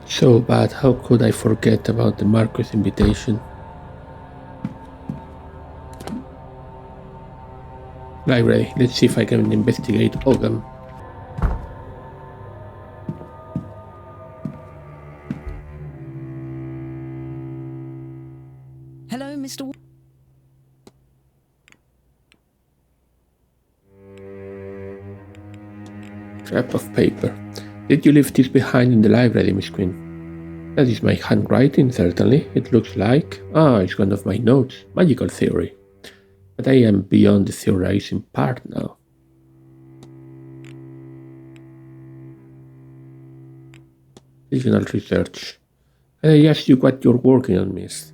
So bad, how could I forget about the Marquis invitation? Library, let's see if I can investigate Ogham. Hello, Mr. Scrap of paper. Did you leave this behind in the library, Miss Quinn? That is my handwriting, certainly. It looks like... it's one of my notes. Magical theory. But I am beyond the theorizing part now. Regional research. Can I ask you what you're working on, miss?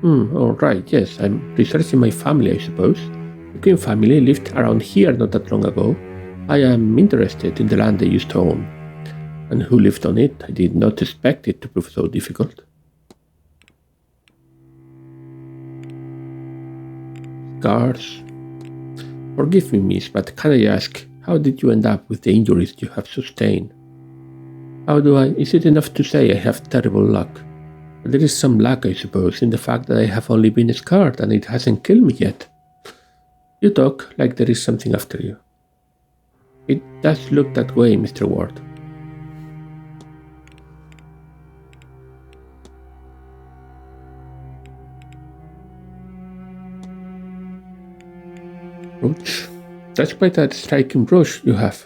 All right, yes. I'm researching my family, I suppose. The Quinn family lived around here not that long ago. I am interested in the land they used to own. And who lived on it? I did not expect it to prove so difficult. Scars. Forgive me, miss, but can I ask, how did you end up with the injuries you have sustained? Is it enough to say I have terrible luck? But there is some luck, I suppose, in the fact that I have only been scarred and it hasn't killed me yet. You talk like there is something after you. It does look that way, Mr. Ward. Brooch. That's quite a striking brooch you have.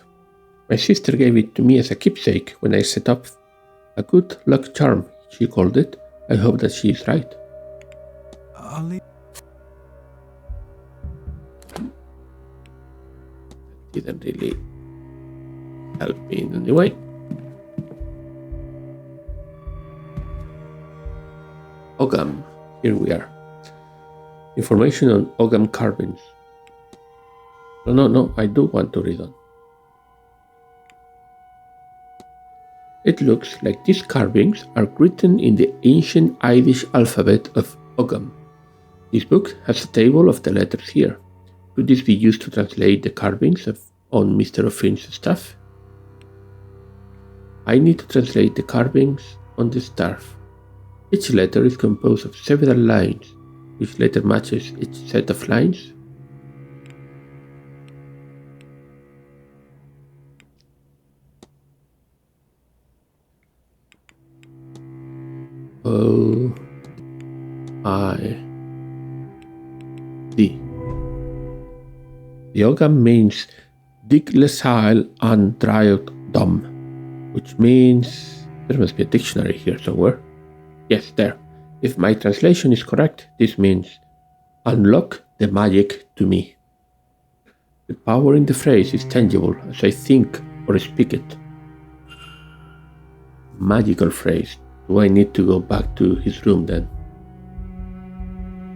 My sister gave it to me as a keepsake when I set up a good luck charm, she called it. I hope that she is right. Didn't really help me in any way. Ogham, here we are. Information on Ogham carvings. No, I do want to read on. It looks like these carvings are written in the ancient Irish alphabet of Ogham. This book has a table of the letters here. Could this be used to translate the carvings on Mr. O'Finn's staff? I need to translate the carvings on the staff. Each letter is composed of several lines. Which letter matches each set of lines? O I D. The Ogham means dighlasail and draiocht, which means there must be a dictionary here somewhere. Yes, there. If my translation is correct, this means unlock the magic to me. The power in the phrase is tangible as I think or speak it. Magical phrase. Do I need to go back to his room then?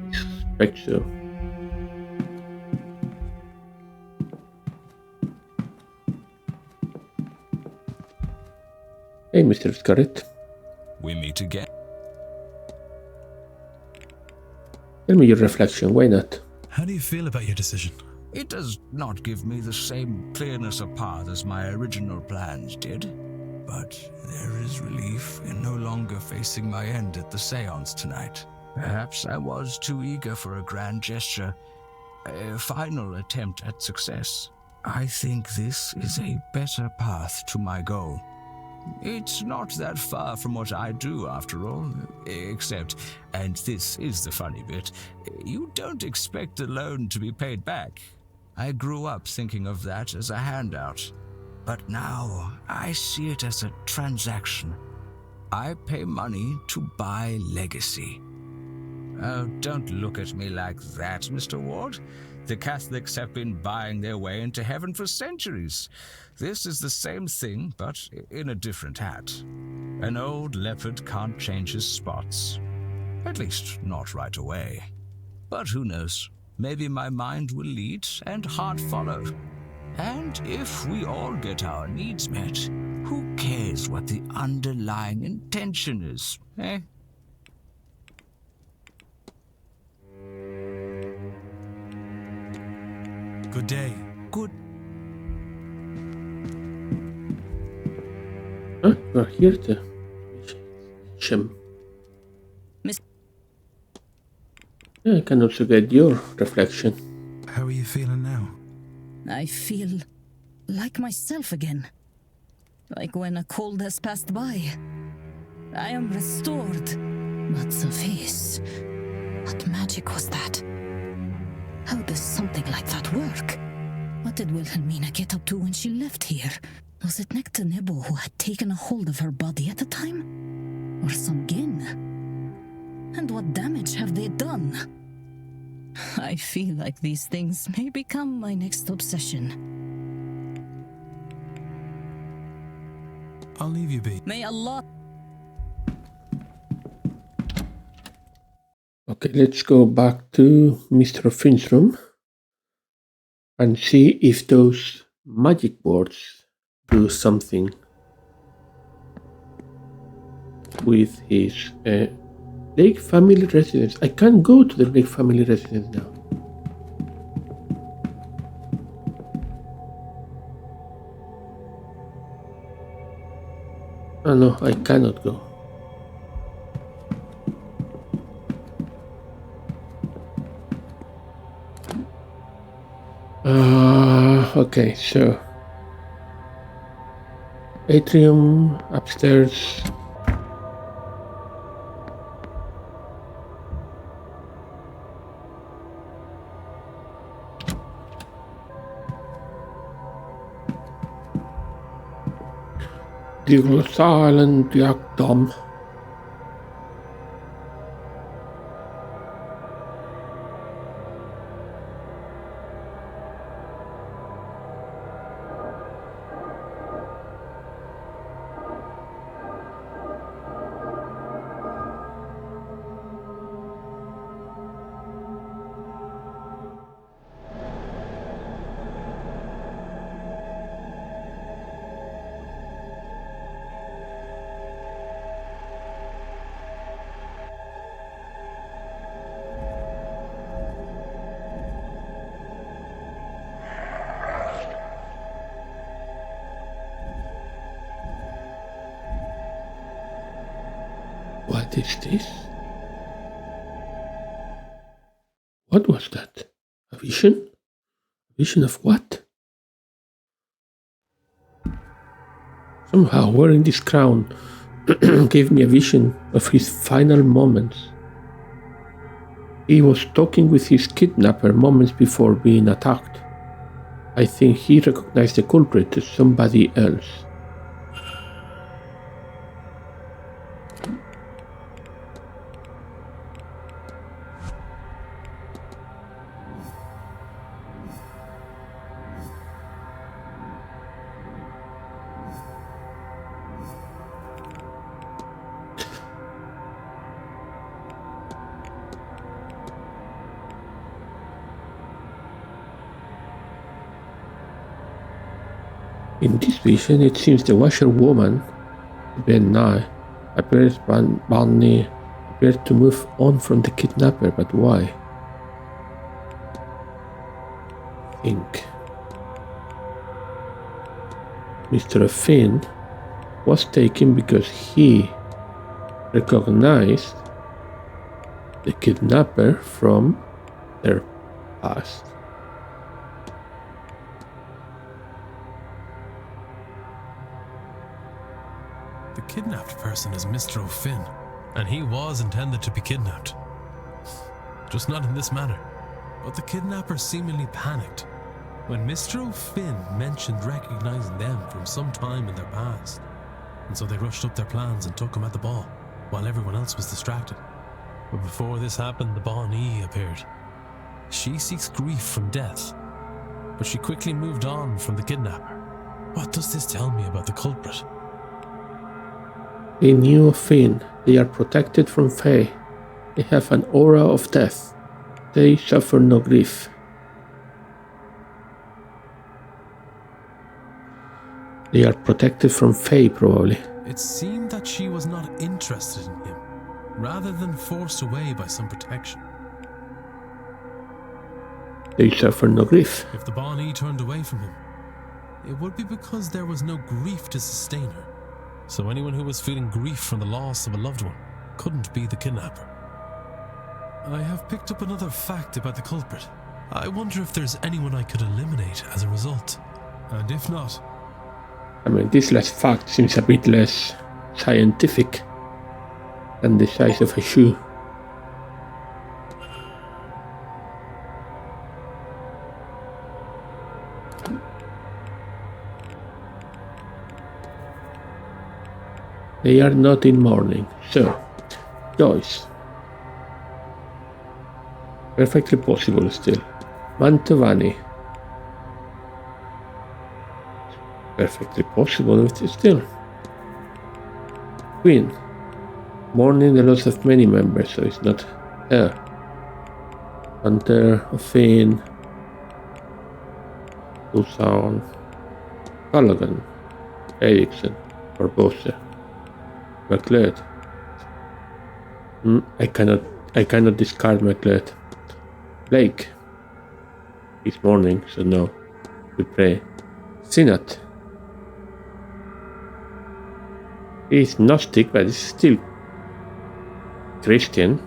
I suspect so. Hey, Mr. Scarlet. We meet again. Tell me your reflection, why not? How do you feel about your decision? It does not give me the same clearness of path as my original plans did. But there is relief in no longer facing my end at the Séance tonight. Perhaps I was too eager for a grand gesture, a final attempt at success. I think this is a better path to my goal. It's not that far from what I do, after all, except, and this is the funny bit, you don't expect a loan to be paid back. I grew up thinking of that as a handout. But now, I see it as a transaction. I pay money to buy legacy. Oh, don't look at me like that, Mr. Ward. The Catholics have been buying their way into heaven for centuries. This is the same thing, but in a different hat. An old leopard can't change his spots. At least, not right away. But who knows? Maybe my mind will lead and heart follow. And if we all get our needs met, who cares what the underlying intention is, eh? Good day. Good. You are here to Shem. Yeah, I can also get your reflection. How are you feeling now? I feel like myself again. Like when a cold has passed by. I am restored. But Sophie's... what magic was that? How does something like that work? What did Wilhelmina get up to when she left here? Was it Nectar Nebo who had taken a hold of her body at the time? Or some Gin? And what damage have they done? I feel like these things may become my next obsession. I'll leave you be. May Allah... Okay, let's go back to Mr. Finn's room and see if those magic boards do something with his Blake family residence. I can't go to the Blake family residence now. Oh no, I cannot go. Okay, so atrium upstairs. Dighlasail and Ogham. What is this? What was that? A vision? A vision of what? Somehow wearing this crown gave me a vision of his final moments. He was talking with his kidnapper moments before being attacked. I think he recognized the culprit as somebody else. In this vision, it seems the washerwoman, Ben-Nye, appears to move on from the kidnapper, but why? Think. Mr. Finn was taken because he recognized the kidnapper from their past. The kidnapped person is Mr. O'Finn, and he was intended to be kidnapped. Just not in this manner. But the kidnapper seemingly panicked when Mr. O'Finn mentioned recognizing them from some time in their past, and so they rushed up their plans and took him at the ball, while everyone else was distracted. But before this happened, the Bonnie appeared. She seeks grief from death, but she quickly moved on from the kidnapper. What does this tell me about the culprit? They knew Finn. They are protected from Fae. They have an aura of death. They suffer no grief. They are protected from Fae, probably. It seemed that she was not interested in him, rather than forced away by some protection. They suffer no grief. If the Bonnie turned away from him, it would be because there was no grief to sustain her. So anyone who was feeling grief from the loss of a loved one couldn't be the kidnapper. I have picked up another fact about the culprit. I wonder if there's anyone I could eliminate as a result. And if not... I mean, this last fact seems a bit less scientific than the size of a shoe. They are not in mourning, so Joyce. Perfectly possible still. Mantovani. Perfectly possible still. Queen. Mourning the loss of many members, so it's not her. Hunter, Finn, Susan, Callaghan, Erickson, Barbosa, McLeod. I cannot discard McLeod. Blake. It's morning, so no. We pray. Sinnott. He's Gnostic, but he's still Christian.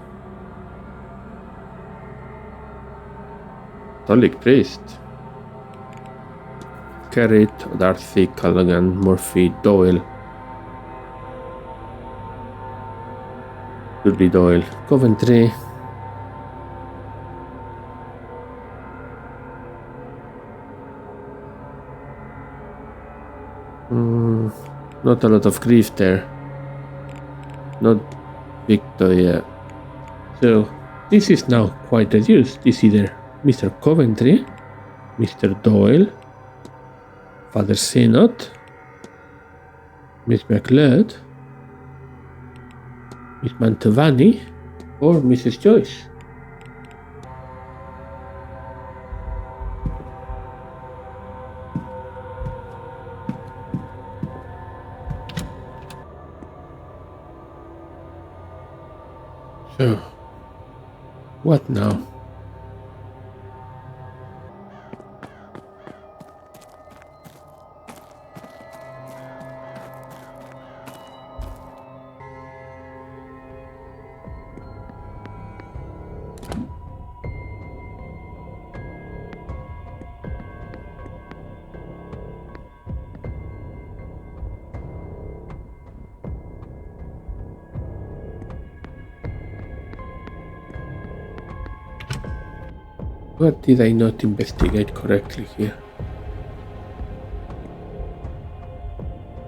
Catholic priest. Carrot, Darcy, Callaghan, Murphy, Doyle. Should be Doyle. Coventry. Not a lot of grief there. Not Victoria. So this is now quite reduced. It's either Mr. Coventry, Mr. Doyle, Father Sinnott, Miss McLeod, Miss Mantovani, or Mrs. Joyce. So, what now? What did I not investigate correctly here?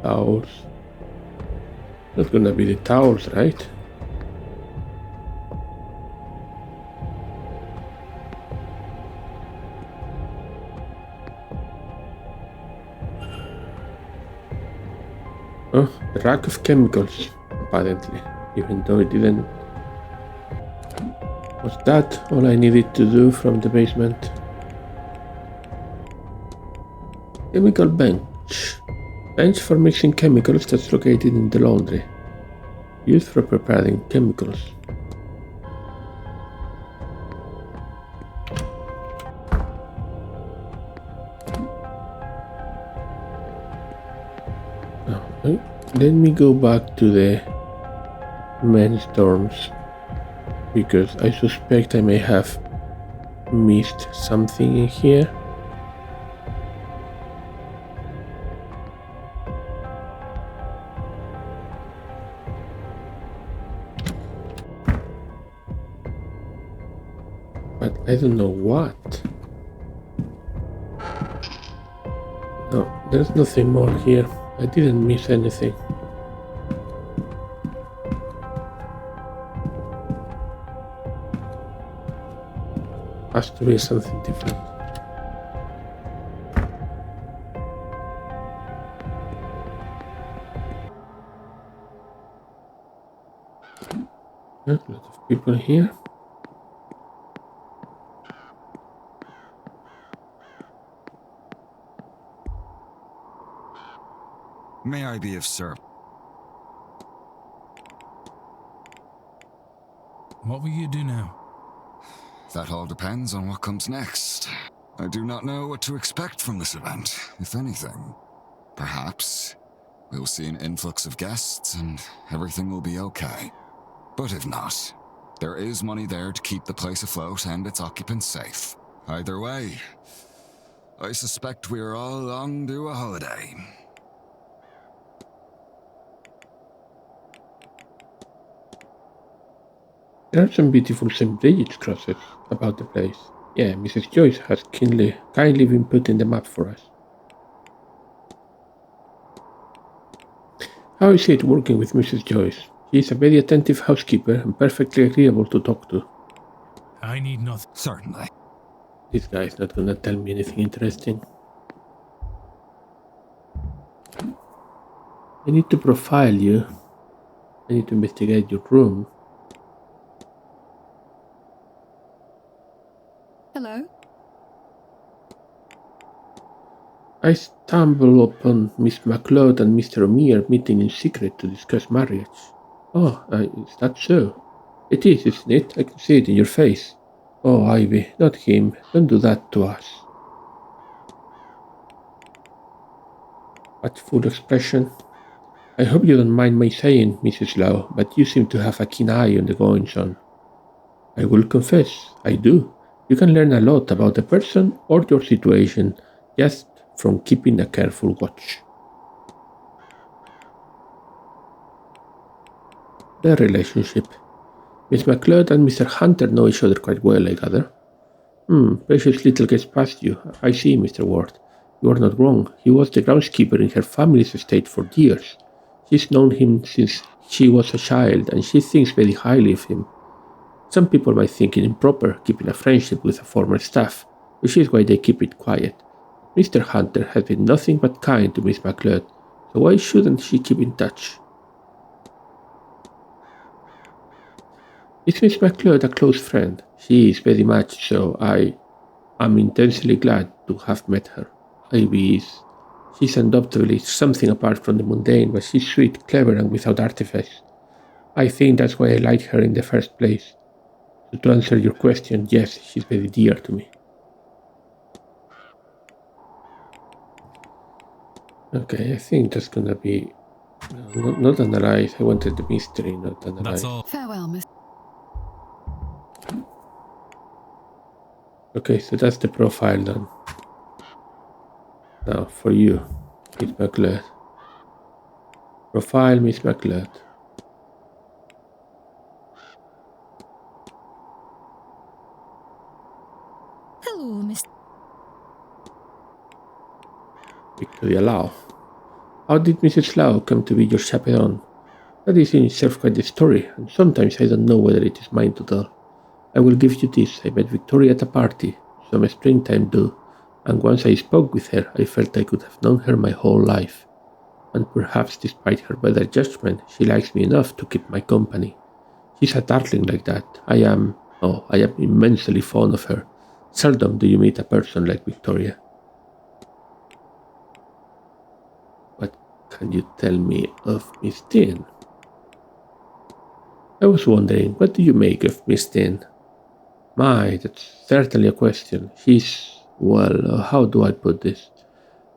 Towels. Not gonna be the towels, right? Oh, the rack of chemicals, apparently, even though it didn't. Was that all I needed to do from the basement? Chemical bench. Bench for mixing chemicals that's located in the laundry. Used for preparing chemicals. Okay. Let me go back to the men's dorms, because I suspect I may have missed something in here. But I don't know what. No, there's nothing more here. I didn't miss anything. Has to be something different. A lot of people here. May I be of service? What will you do now? That all depends on what comes next. I do not know what to expect from this event, if anything. Perhaps we'll see an influx of guests and everything will be okay. But if not, there is money there to keep the place afloat and its occupants safe. Either way, I suspect we are all long due a holiday. There are some beautiful St. Bridget's crosses about the place. Yeah, Mrs. Joyce has kindly been putting them up for us. How is it working with Mrs. Joyce? She is a very attentive housekeeper and perfectly agreeable to talk to. I need nothing. Certainly. This guy is not gonna tell me anything interesting. I need to profile you. I need to investigate your room. Hello? I stumble upon Miss MacLeod and Mr. O'Meara meeting in secret to discuss marriage. Oh, is that so? It is, isn't it? I can see it in your face. Oh, Ivy, not him. Don't do that to us. What full expression. I hope you don't mind my saying, Mrs. Lowe, but you seem to have a keen eye on the goings-on. I will confess, I do. You can learn a lot about a person or your situation just from keeping a careful watch. The relationship. Miss MacLeod and Mr. Hunter know each other quite well, I gather. Precious little gets past you. I see, Mr. Ward. You are not wrong. He was the groundskeeper in her family's estate for years. She's known him since she was a child, and she thinks very highly of him. Some people might think it improper keeping a friendship with a former staff, which is why they keep it quiet. Mr. Hunter has been nothing but kind to Miss MacLeod, so why shouldn't she keep in touch? Is Miss MacLeod a close friend? She is very much so. I am intensely glad to have met her. Ivy is. She's undoubtedly something apart from the mundane, but she's sweet, clever, and without artifice. I think that's why I like her in the first place. So to answer your question, yes, she's very dear to me. Okay, I think that's gonna be not analyze. I wanted the mystery, not analyze. That's all. Farewell, Miss. Okay, so that's the profile done. Now for you, Miss MacLeod. Profile Miss MacLeod. Hello, Miss. Victoria Lau. How did Mrs. Lau come to be your chaperone? That is in itself quite a story, and sometimes I don't know whether it is mine to tell. I will give you this. I met Victoria at a party, some springtime do, and once I spoke with her, I felt I could have known her my whole life. And perhaps despite her better judgment, she likes me enough to keep my company. She's a darling like that. I am immensely fond of her. Seldom do you meet a person like Victoria. What can you tell me of Miss Dean? I was wondering, what do you make of Miss Dean? My, that's certainly a question. How do I put this?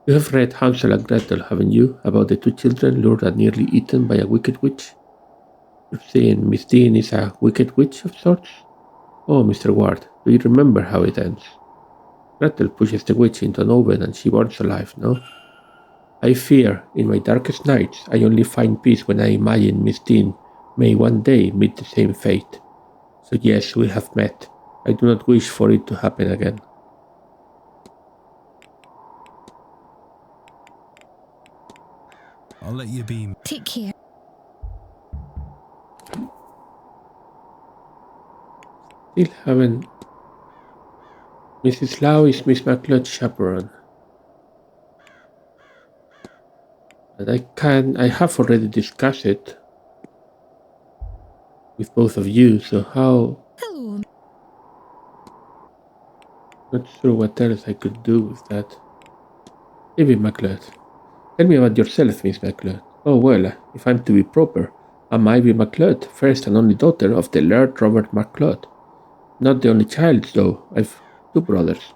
You have read Hansel and Gretel, haven't you? About the two children lured and nearly eaten by a wicked witch? You're saying Miss Dean is a wicked witch of sorts? Oh, Mr. Ward, do you remember how it ends? Gretel pushes the witch into an oven and she burns alive, no? I fear, in my darkest nights, I only find peace when I imagine Miss Dean may one day meet the same fate. So yes, we have met. I do not wish for it to happen again. I'll let you be. Take care. Still haven't. Mrs. Lau is Miss MacLeod's chaperone. But I have already discussed it with both of you, so how? Hello. Not sure what else I could do with that. Ivy MacLeod. Tell me about yourself, Miss MacLeod. Oh well, if I'm to be proper, I'm Ivy MacLeod, first and only daughter of the Laird Robert MacLeod. Not the only child, though. I've two brothers.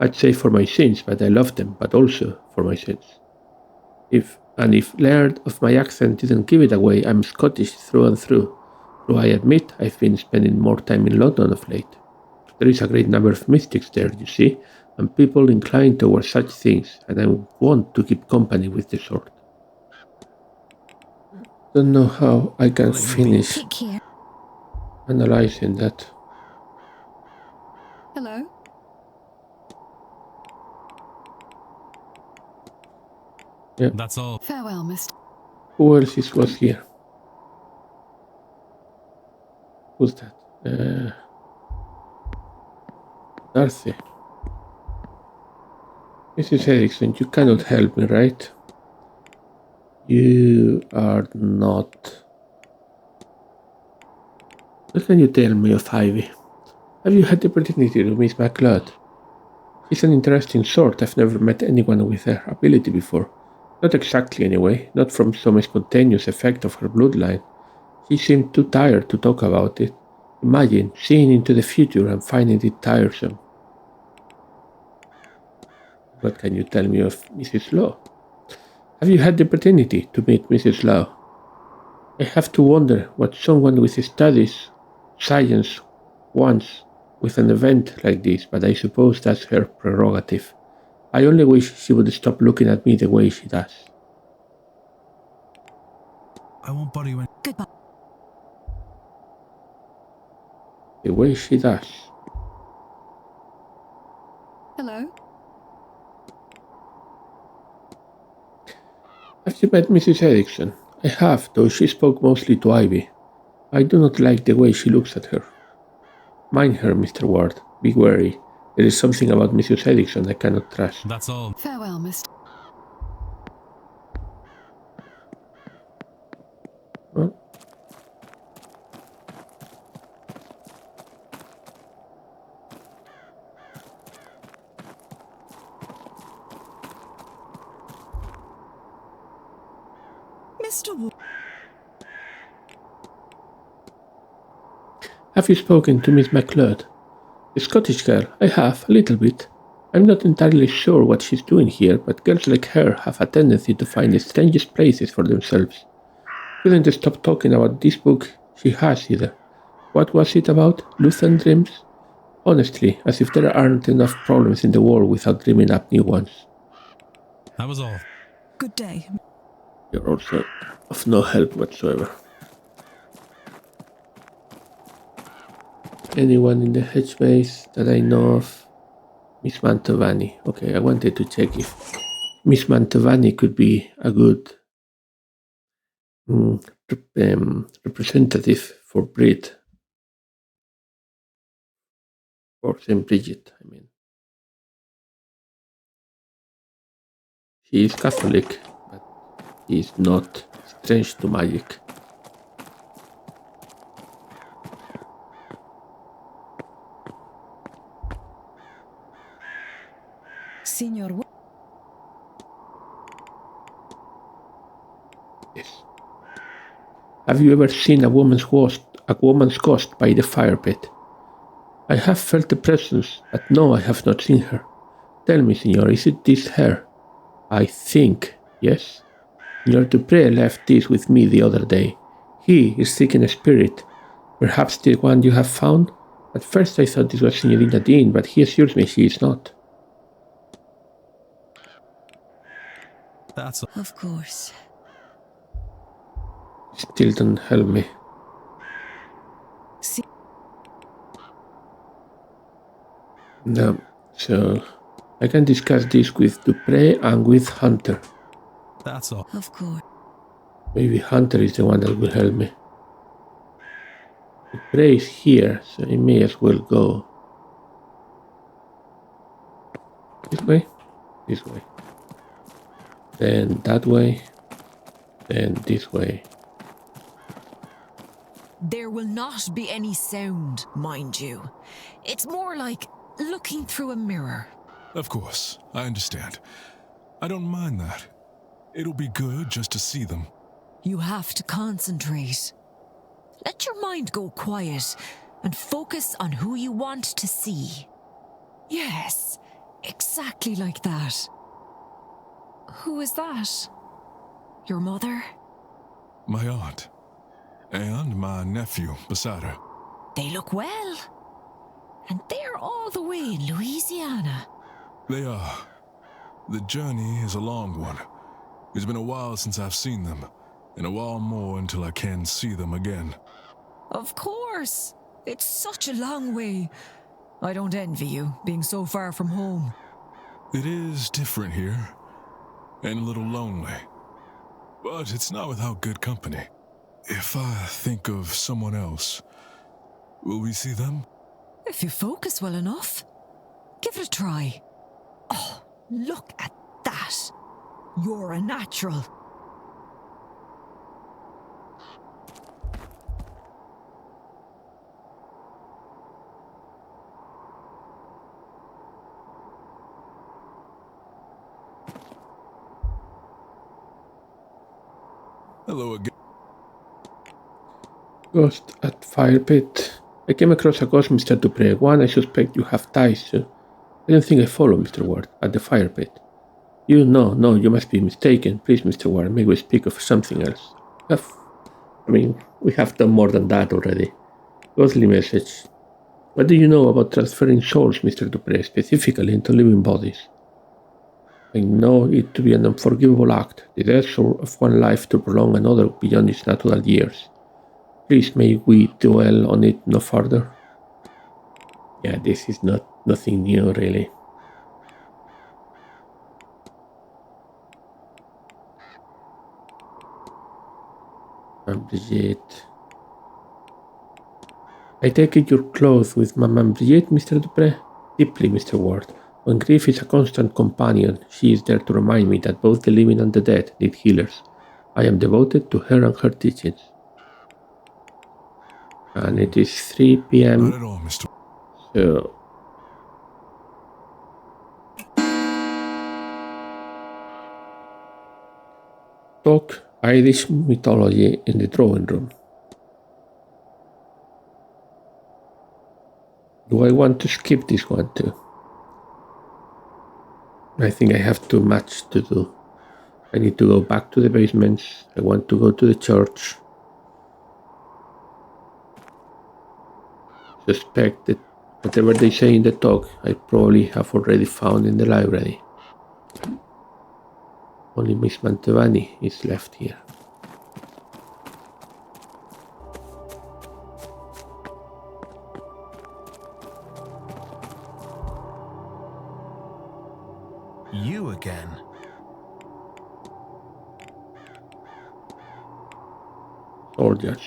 I'd say for my sins, but I love them, but also for my sins. If And if Laird of my accent didn't give it away, I'm Scottish through and through. Though I admit I've been spending more time in London of late. There is a great number of mystics there, you see, and people inclined towards such things, and I want to keep company with the sort. Don't know how I can finish Take care. analyzing that. Hello? Yeah. That's all. Farewell, Mr. Who else was here? Who's that? Darcy. Mrs. Erickson, you cannot help me, right? You are not. What can you tell me of Ivy? Have you had the opportunity to meet MacLeod? She's an interesting sort. I've never met anyone with her ability before. Not exactly, anyway. Not from some spontaneous effect of her bloodline. She seemed too tired to talk about it. Imagine seeing into the future and finding it tiresome. What can you tell me of Mrs. Law? Have you had the opportunity to meet Mrs. Law? I have to wonder what someone with studies, science, wants with an event like this, but I suppose that's her prerogative. I only wish she would stop looking at me the way she does. I won't bother you. Goodbye. The way she does. Hello? Have you met Mrs. Erickson? I have, though she spoke mostly to Ivy. I do not like the way she looks at her. Mind her, Mr. Ward. Be wary. There is something about Mrs. Erickson I cannot trust. That's all. Farewell, Mr. Huh? Mr. Wood. Have you spoken to Miss MacLeod? The Scottish girl? I have, a little bit. I'm not entirely sure what she's doing here, but girls like her have a tendency to find the strangest places for themselves. Couldn't stop talking about this book she has either. What was it about? Lutheran dreams? Honestly, as if there aren't enough problems in the world without dreaming up new ones. That was all. Good day. You're also of no help whatsoever. Anyone in the hedge maze that I know of? Miss Mantovani. Okay, I wanted to check if Miss Mantovani could be a good representative for Brit. Or St. Bridget, I mean. She is Catholic, but she is not strange to magic. Senior. Yes. Have you ever seen a woman's ghost by the fire pit? I have felt the presence, but no, I have not seen her. Tell me, Signor, is it this her? I think, yes. Signor Dupré left this with me the other day. He is seeking a spirit, perhaps the one you have found? At first I thought this was Signorina Dean, but he assures me she is not. That's all. Of course. Still don't help me. See. No, so I can discuss this with Dupré and with Hunter. That's all. Of course. Maybe Hunter is the one that will help me. Dupré is here, so I may as well go. This way? This way. Then that way. Then this way. There will not be any sound, mind you. It's more like looking through a mirror. Of course, I understand. I don't mind that. It'll be good just to see them. You have to concentrate. Let your mind go quiet and focus on who you want to see. Yes, exactly like that. Who is that? Your mother? My aunt. And my nephew beside her. They look well. And they're all the way in Louisiana. They are. The journey is a long one. It's been a while since I've seen them, and a while more until I can see them again. Of course. It's such a long way. I don't envy you, being so far from home. It is different here, and a little lonely. But it's not without good company. If I think of someone else, will we see them? If you focus well enough, give it a try. Oh, look at that. You're a natural. Hello again. Ghost at fire pit. I came across a ghost, Mr. Dupré. One I suspect you have ties to. I don't think I follow Mr. Ward at the fire pit. You? No, you must be mistaken. Please, Mr. Ward, may we speak of something else? We have done more than that already. Ghostly message. What do you know about transferring souls, Mr. Dupré, specifically into living bodies? I know it to be an unforgivable act, the death of one life to prolong another beyond its natural years. Please, may we dwell on it no further? Yeah, this is nothing new, really. Brigitte. I take it you're clothed with Maman Brigitte, Mr. Dupré? Deeply, Mr. Ward. When grief is a constant companion, she is there to remind me that both the living and the dead need healers. I am devoted to her and her teachings. And it is 3 p.m. Not at all, Mr. So... talk Irish mythology in the drawing room. Do I want to skip this one too? I think I have too much to do. I need to go back to the basements. I want to go to the church. Suspect that whatever they say in the talk, I probably have already found in the library. Only Miss Mantovani is left here. You again? Soldiers.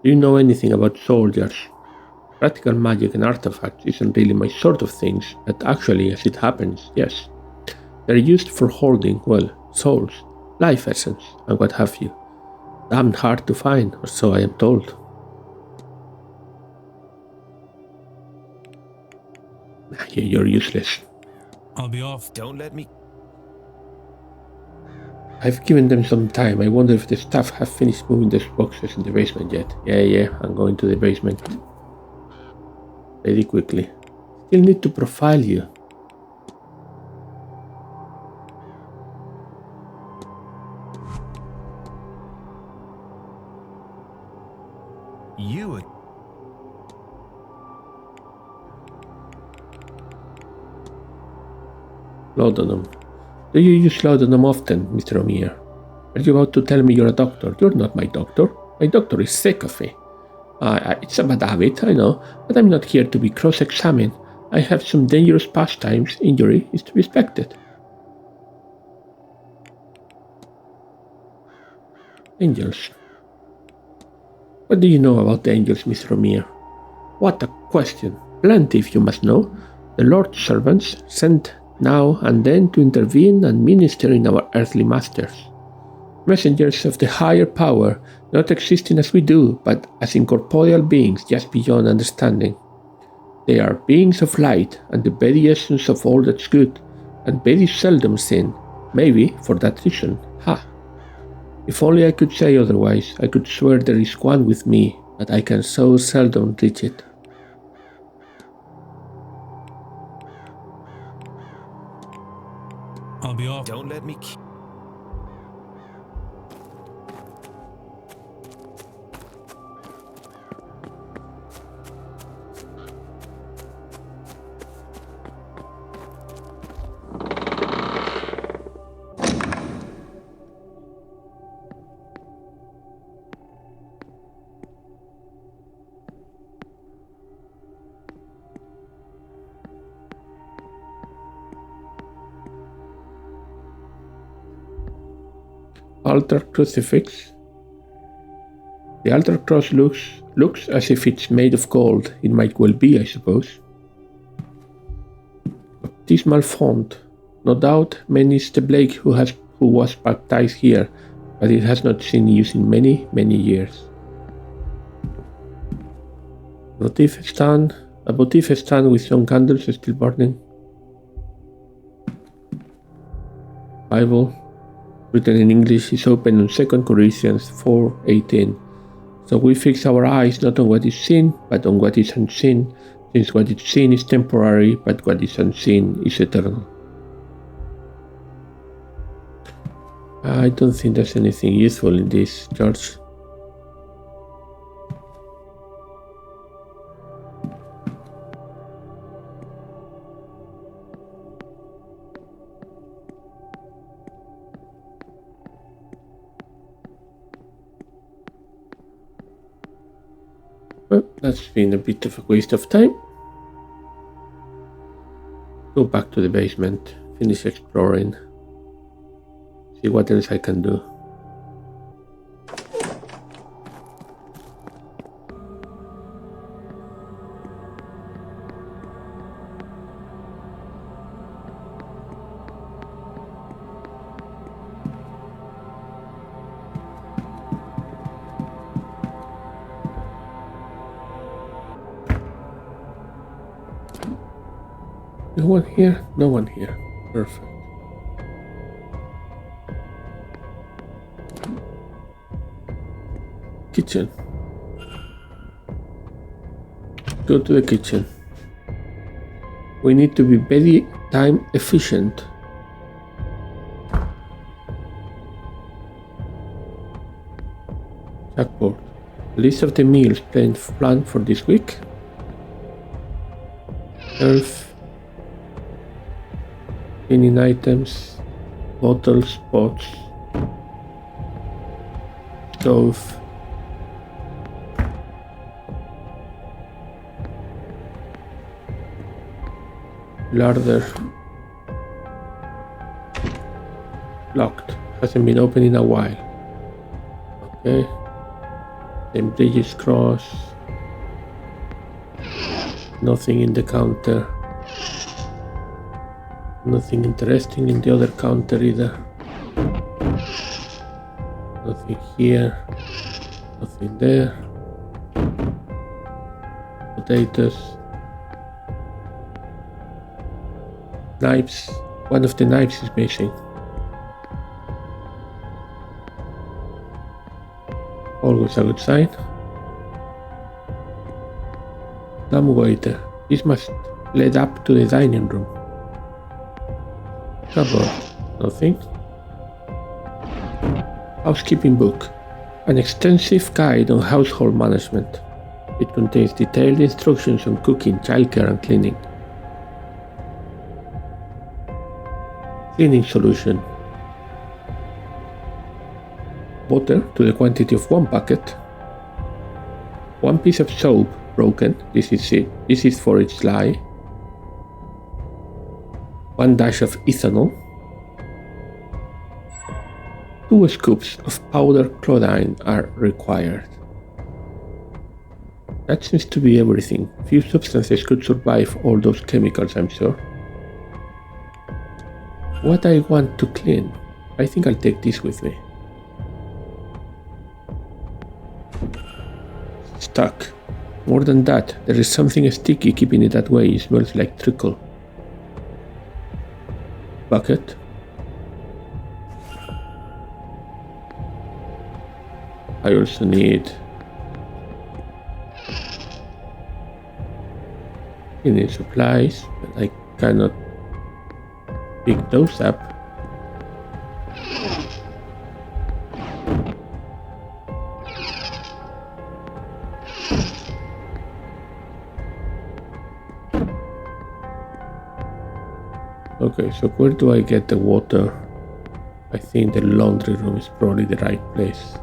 Do you know anything about soldiers? Practical magic and artifacts isn't really my sort of things, but actually, as it happens, yes. They're used for holding, well, souls, life essence, and what have you. Damned hard to find, or so I am told. You're useless. I'll be off. Don't let me... I've given them some time. I wonder if the staff have finished moving those boxes in the basement yet. Yeah, I'm going to the basement. Very quickly. Still need to profile you. You... Laudanum. Do you use laudanum often, Mr. O'Meara? Are you about to tell me you're a doctor? You're not my doctor. My doctor is sick of me. It's a bad habit, I know, but I'm not here to be cross-examined. I have some dangerous pastimes. Injury is to be expected. Angels. What do you know about the angels, Mr. O'Meara? What a question. Plenty, if you must know. The Lord's servants sent now and then to intervene and minister in our earthly masters. Messengers of the higher power, not existing as we do, but as incorporeal beings just beyond understanding. They are beings of light and the very essence of all that's good, and very seldom sin. Maybe for that reason. Ha! If only I could say otherwise, I could swear there is one with me, but I can so seldom reach it. I'll be off. Don't let me... altar crucifix. The altar cross looks as if it's made of gold. It might well be, I suppose. Baptismal font. No doubt Mr. Blake who was baptized here, but it has not seen use in many, many years. Votive stand. A votive stand with some candles still burning. Bible, written in English, is open on 2 Corinthians 4:18. So we fix our eyes not on what is seen, but on what is unseen, since what is seen is temporary, but what is unseen is eternal. I don't think there's anything useful in this, George. Well, that's been a bit of a waste of time. Go back to the basement, finish exploring, see what else I can do. No one here? No one here. Perfect. Kitchen. Go to the kitchen. We need to be very time efficient. Chalkboard. List of the meals planned for this week. Earth. Cleaning items, bottles, pots, stove, larder, locked, hasn't been opened in a while. Okay, then bridges cross, nothing in the counter. Nothing interesting in the other counter either. Nothing here. Nothing there. Potatoes. Knives. One of the knives is missing. Always a good sign. Dumb waiter. This must lead up to the dining room. Cupboard, nothing. Housekeeping book. An extensive guide on household management. It contains detailed instructions on cooking, childcare and cleaning. Cleaning solution. Water to the quantity of 1 bucket. 1 piece of soap broken. This is it. This is for its lye. 1 dash of ethanol, 2 scoops of powdered chlorine are required. That seems to be everything. Few substances could survive all those chemicals, I'm sure. What I want to clean, I think I'll take this with me. Stuck. More than that, there is something sticky keeping it that way. It smells like treacle. Bucket. I also need cleaning supplies, but I cannot pick those up. Okay, so where do I get the water? I think the laundry room is probably the right place.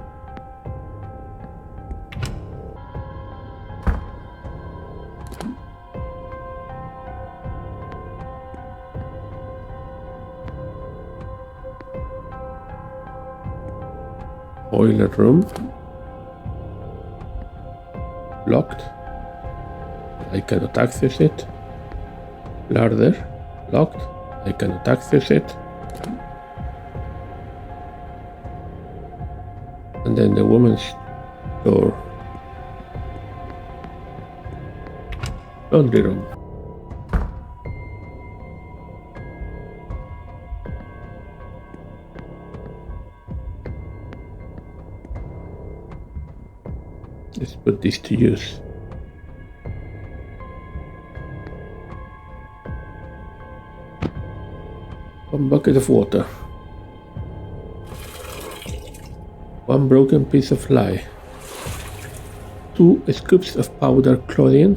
Boiler room. Locked. I cannot access it. Larder. Locked. I cannot access it. And then the woman's door. Laundry room. Let's put this to use. One bucket of water. One broken piece of lye. 2 scoops of powdered chlorine.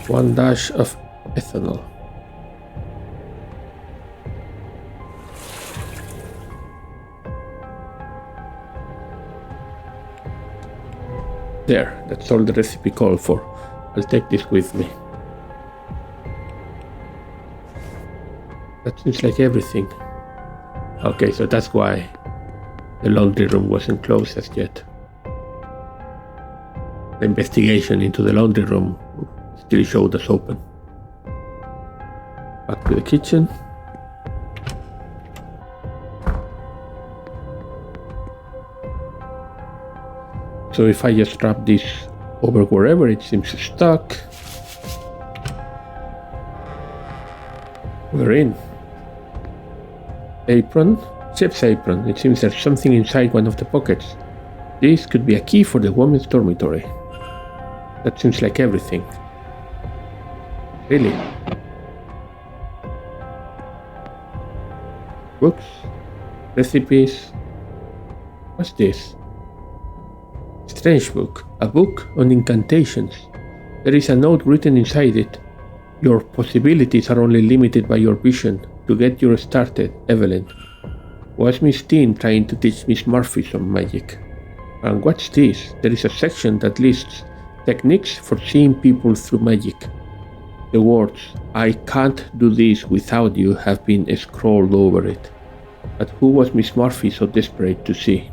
One dash of ethanol. There, that's all the recipe called for. I'll take this with me. That seems like everything. Okay, so that's why the laundry room wasn't closed as yet. The investigation into the laundry room still showed us open. Back to the kitchen. So if I just wrap this over wherever it seems stuck, we're in. Apron, chef's apron. It seems there's something inside one of the pockets. This could be a key for the women's dormitory. That seems like everything. Really? Books, recipes. What's this? Strange book. A book on incantations. There is a note written inside it. Your possibilities are only limited by your vision. To get you started, Evelyn. Was Miss Dean trying to teach Miss Murphy some magic? And what's this? There is a section that lists techniques for seeing people through magic. The words, "I can't do this without you," have been scrawled over it. But who was Miss Murphy so desperate to see?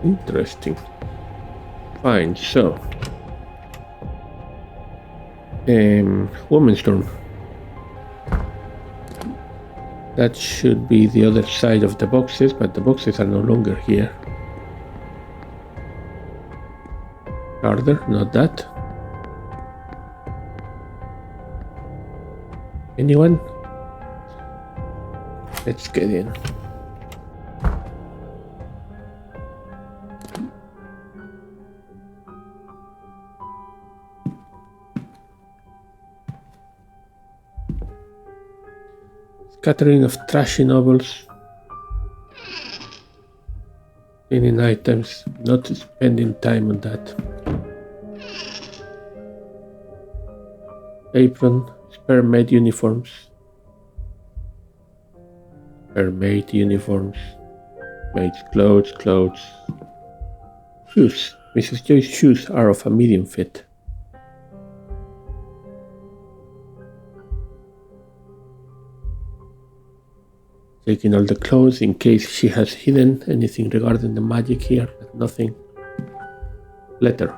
Interesting. Fine, so woman's dorm. That should be the other side of the boxes, but the boxes are no longer here. Harder, not that. Anyone? Let's get in. Scattering of trashy novels, cleaning items, not spending time on that. Apron, spare maid uniforms. Spare maid uniforms. Maid's clothes. Shoes. Mrs. Joyce's shoes are of a medium fit. Taking all the clothes in case she has hidden anything regarding the magic here, but nothing. Letter.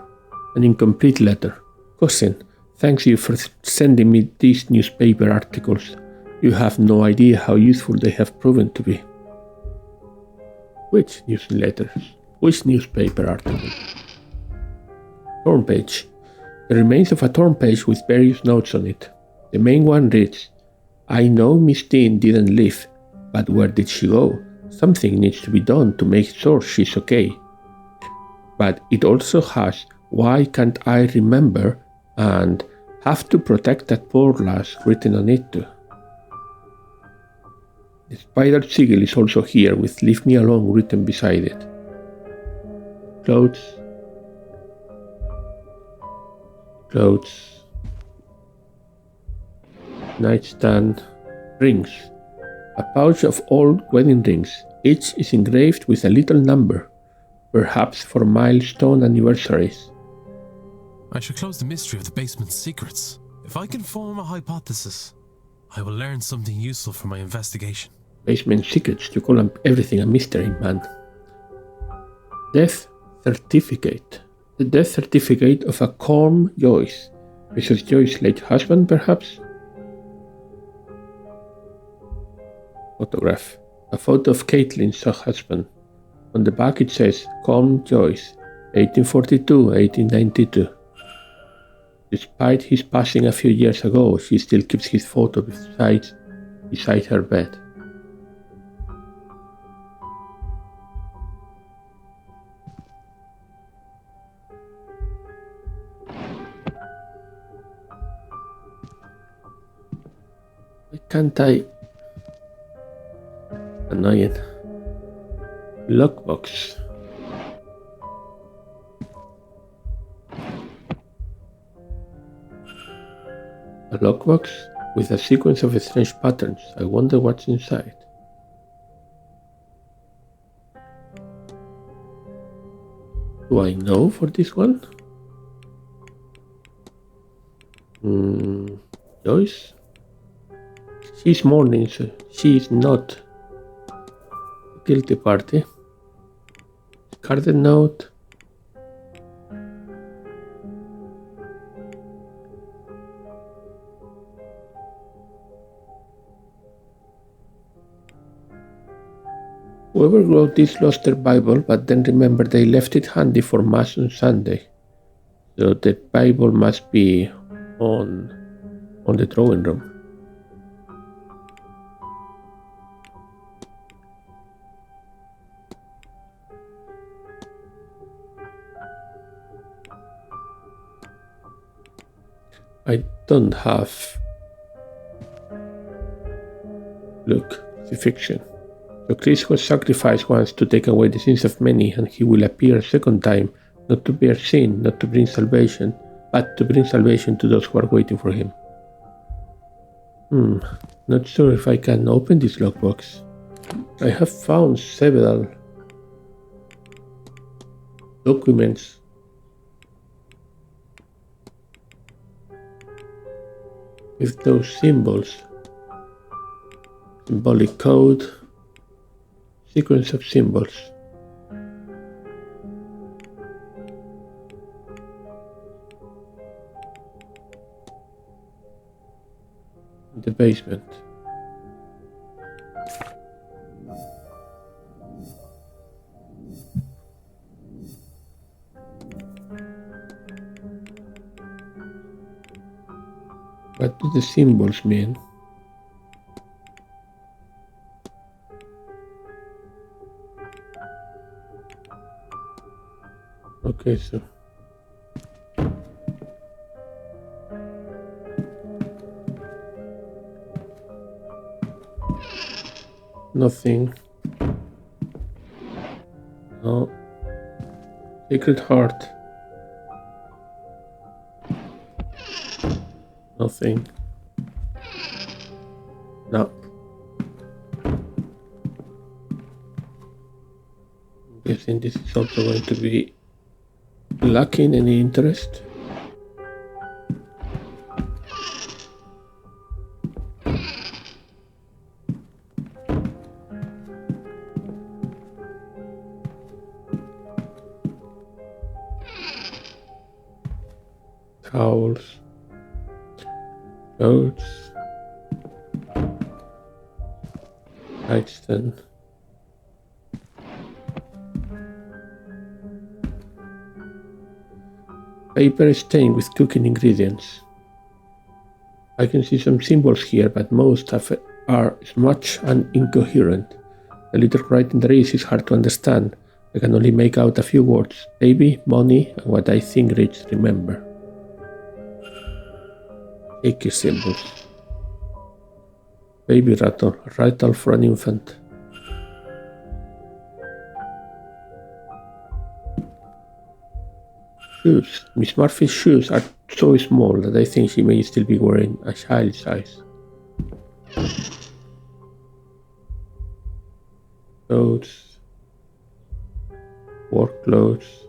An incomplete letter. Cousin, thanks you for sending me these newspaper articles. You have no idea how useful they have proven to be. Which newsletters? Which newspaper article? Torn page. The remains of a torn page with various notes on it. The main one reads, "I know Miss Dean didn't leave. But where did she go? Something needs to be done to make sure she's okay." But it also has, "Why can't I remember?" and "Have to protect that poor lass" written on it too. The spider sigil is also here with "Leave me alone" written beside it. Clothes. Nightstand. Rings. A pouch of old wedding rings. Each is engraved with a little number, perhaps for milestone anniversaries. I should close the mystery of the basement's secrets. If I can form a hypothesis, I will learn something useful for my investigation. Basement secrets, you call everything a mystery, man. Death certificate. The death certificate of a Colm Joyce. Mrs. Joyce's late husband, perhaps? Photograph. A photo of Caitlin's husband. On the back it says Colm Joyce, 1842-1892. Despite his passing a few years ago, she still keeps his photo beside her bed. Why can't I? Annoying. Lockbox. A lockbox with a sequence of strange patterns. I wonder what's inside. Do I know for this one? Joyce? She's mourning, so she is not the guilty party. Discarded note. Whoever wrote this lost their Bible, but then remembered they left it handy for Mass on Sunday. So the Bible must be on the drawing room. I don't have. Look, the fiction. So Christ was sacrificed once to take away the sins of many, and he will appear a second time, not to bear sin, not to bring salvation, but to bring salvation to those who are waiting for him. Not sure if I can open this lockbox. I have found several documents with those symbols. Symbolic code. Sequence of symbols. In the basement. What do the symbols mean? Okay, so nothing. No. Sacred Heart. Nothing. No. I'm guessing this is also going to be lacking any interest. Towels, clothes, nightstand. Paper stained with cooking ingredients. I can see some symbols here, but most are smudged and incoherent. The little writing there is hard to understand. I can only make out a few words: baby, money, and what I think reads remember. Icky symbols. Baby rattle, rattle for an infant. Shoes. Miss Murphy's shoes are so small that I think she may still be wearing a child size. clothes, work clothes,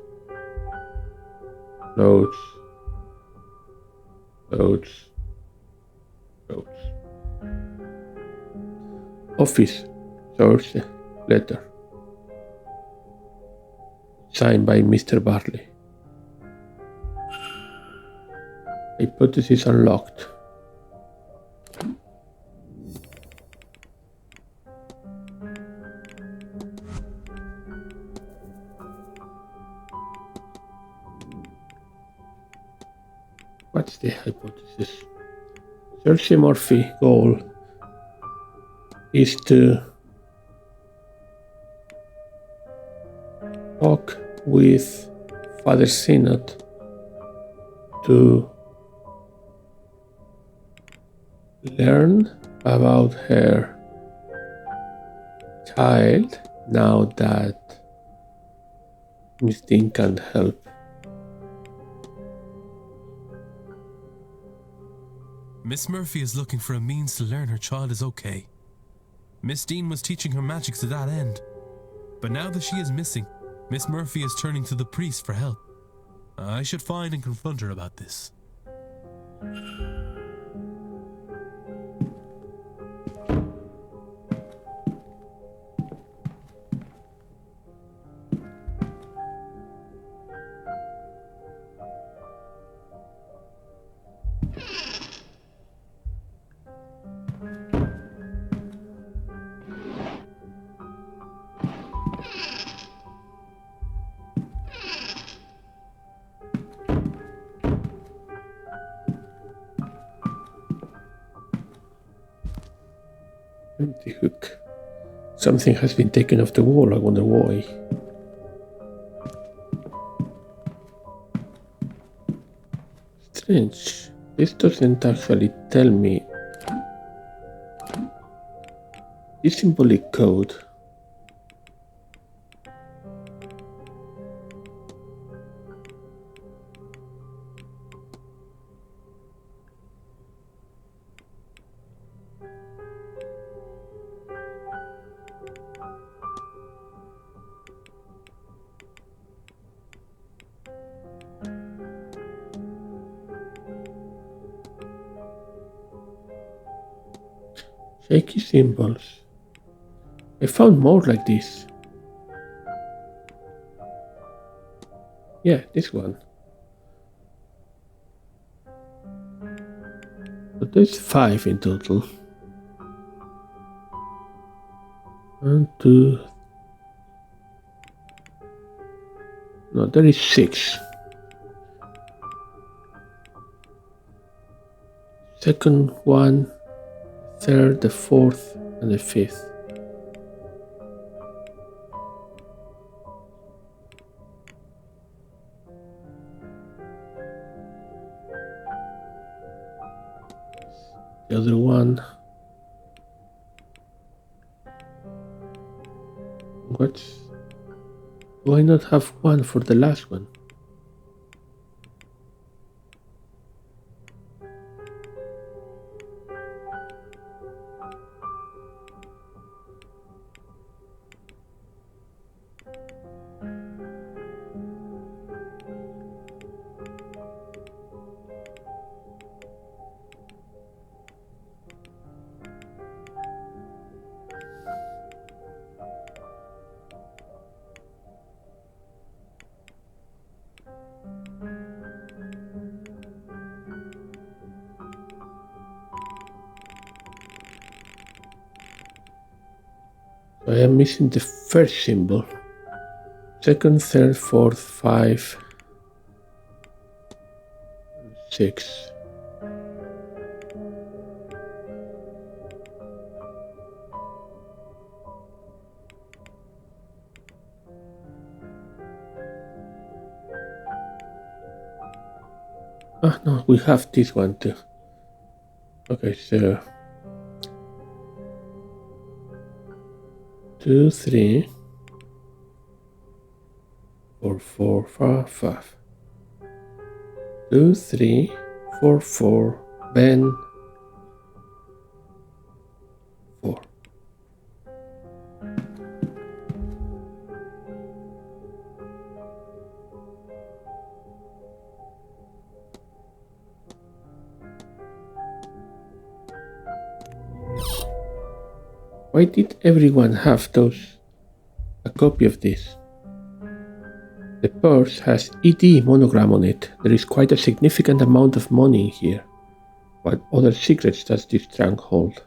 clothes, clothes, clothes. Office, Thursday, letter. Signed by Mr. Barley. Hypothesis unlocked. What's the hypothesis? Cersei Murphy's goal is to talk with Father Sinnott to learn about her child now that Miss Dean can't help. Miss Murphy is looking for a means to learn her child is okay. Miss Dean was teaching her magic to that end. But now that she is missing, Miss Murphy is turning to the priest for help. I should find and confront her about this. Empty hook. Something has been taken off the wall, I wonder why. Strange. This doesn't actually tell me. This symbolic code. Shaky symbols. I found more like this. Yeah, this one. But there's 5 in total. 1, 2. No, there is 6. Second one, third, the fourth, and the fifth. The other one. What? Why not have one for the last one? I am missing the first symbol. Second, third, fourth, 5, 6. Ah, no, we have this one too. Okay, so 2, 3, 4, 4, 5, 5. 2, 3, 4, 4, Ben, 4. Why did everyone have a copy of this? The purse has ED monogram on it. There is quite a significant amount of money in here. What other secrets does this trunk hold?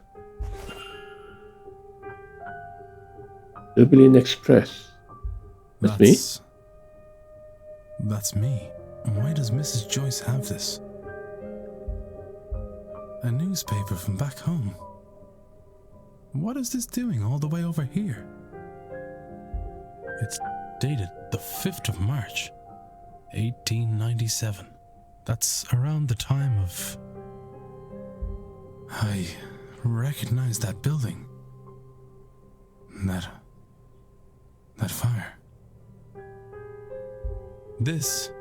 Dublin Express. That's me? That's me. Why does Mrs. Joyce have this? A newspaper from back home. What is this doing all the way over here? It's dated the 5th of March, 1897. That's around the time of... I recognize that building. That fire. This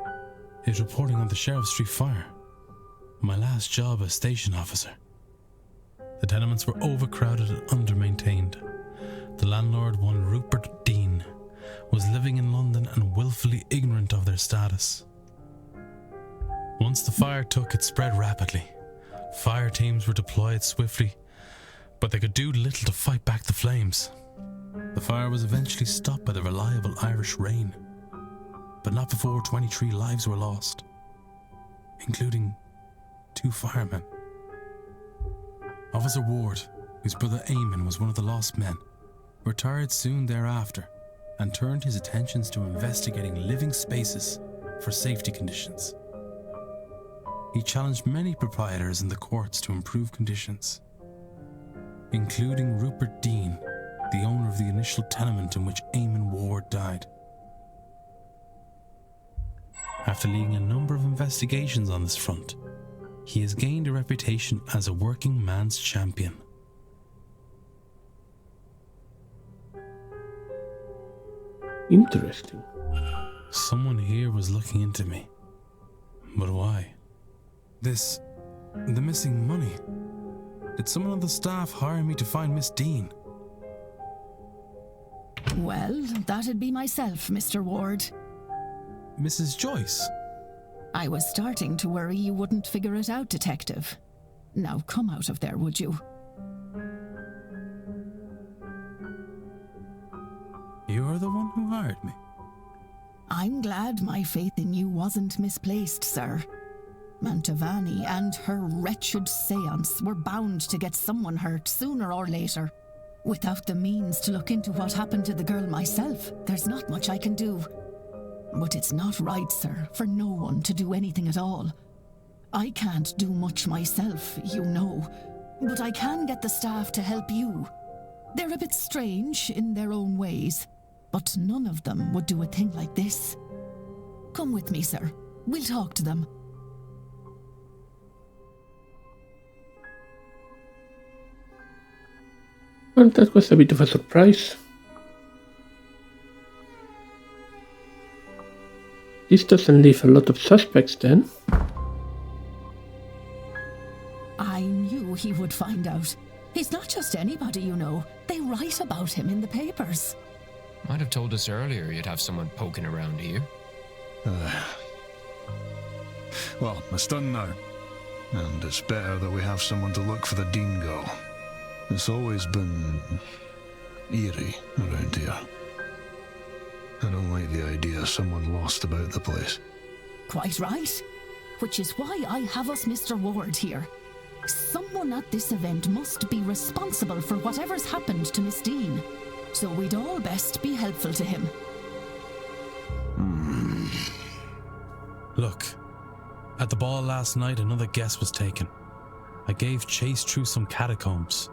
is reporting on the Sheriff Street fire. My last job as station officer. The tenements were overcrowded and under-maintained. The landlord, one Rupert Dean, was living in London and willfully ignorant of their status. Once the fire took, it spread rapidly. Fire teams were deployed swiftly, but they could do little to fight back the flames. The fire was eventually stopped by the reliable Irish rain, but not before 23 lives were lost, including 2 firemen. Officer Ward, whose brother Eamon was one of the lost men, retired soon thereafter and turned his attentions to investigating living spaces for safety conditions. He challenged many proprietors in the courts to improve conditions, including Rupert Dean, the owner of the initial tenement in which Eamon Ward died. After leading a number of investigations on this front, he has gained a reputation as a working man's champion. Interesting. Someone here was looking into me. But why? The missing money. Did someone on the staff hire me to find Miss Dean? Well, that'd be myself, Mr. Ward. Mrs. Joyce? I was starting to worry you wouldn't figure it out, Detective. Now come out of there, would you? You're the one who hired me. I'm glad my faith in you wasn't misplaced, sir. Mantovani and her wretched Séance were bound to get someone hurt sooner or later. Without the means to look into what happened to the girl myself, there's not much I can do. But it's not right, sir, for no one to do anything at all. I can't do much myself, you know, but I can get the staff to help you. They're a bit strange in their own ways, but none of them would do a thing like this. Come with me, sir. We'll talk to them. Well, that was a bit of a surprise. This doesn't leave a lot of suspects then. I knew he would find out. He's not just anybody, you know. They write about him in the papers. Might have told us earlier you'd have someone poking around here. Well, it's done now. And it's better that we have someone to look for the Dean girl. It's always been eerie around here. I don't like the idea of someone lost about the place. Quite right. Which is why I have us Mr. Ward here. Someone at this event must be responsible for whatever's happened to Miss Dean. So we'd all best be helpful to him. Look, at the ball last night another guess was taken. I gave chase through some catacombs,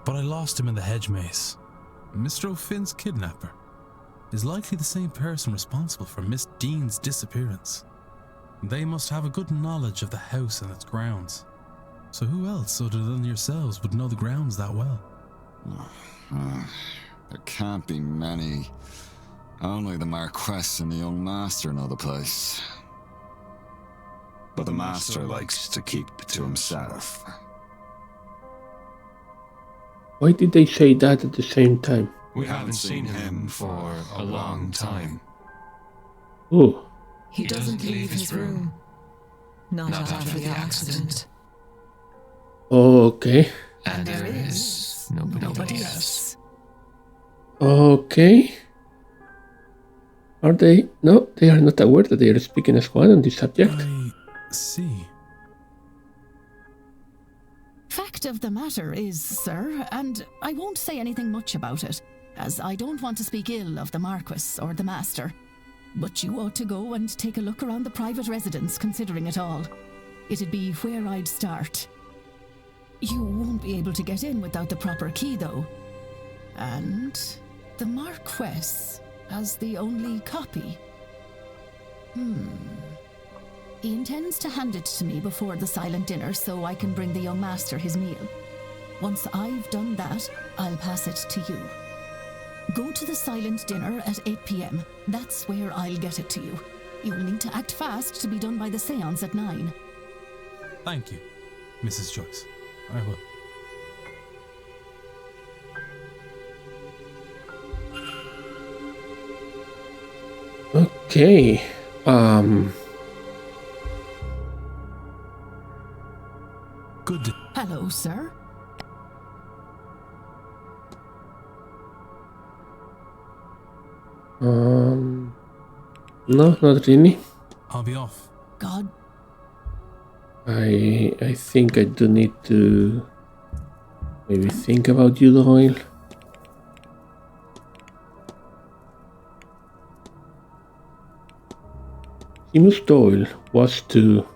but I lost him in the hedge maze. Mr. O'Finn's kidnapper is likely the same person responsible for Miss Dean's disappearance. They must have a good knowledge of the house and its grounds. So who else other than yourselves would know the grounds that well? There can't be many. Only the Marquess and the young master know the place. But the master likes to keep it to himself. Why did they say that at the same time? We haven't seen him for a long time. Oh. He doesn't leave his room. Not after the accident. Okay. And there is nobody else. Okay. Are they? No, they are not aware that they are speaking as one on this subject. I see. Fact of the matter is, sir, and I won't say anything much about it, as I don't want to speak ill of the Marquis or the Master, but you ought to go and take a look around the private residence, considering it all. It'd be where I'd start. You won't be able to get in without the proper key, though. And the Marquess has the only copy. He intends to hand it to me before the silent dinner so I can bring the young master his meal. Once I've done that, I'll pass it to you. Go to the silent dinner at 8 p.m. That's where I'll get it to you. You'll need to act fast to be done by the séance at 9. Thank you, Mrs. Joyce. I will. Okay. Good. Hello, sir. No, not really. I'll be off. God. I think I do need to maybe think about you, Doyle. Seamus Doyle was to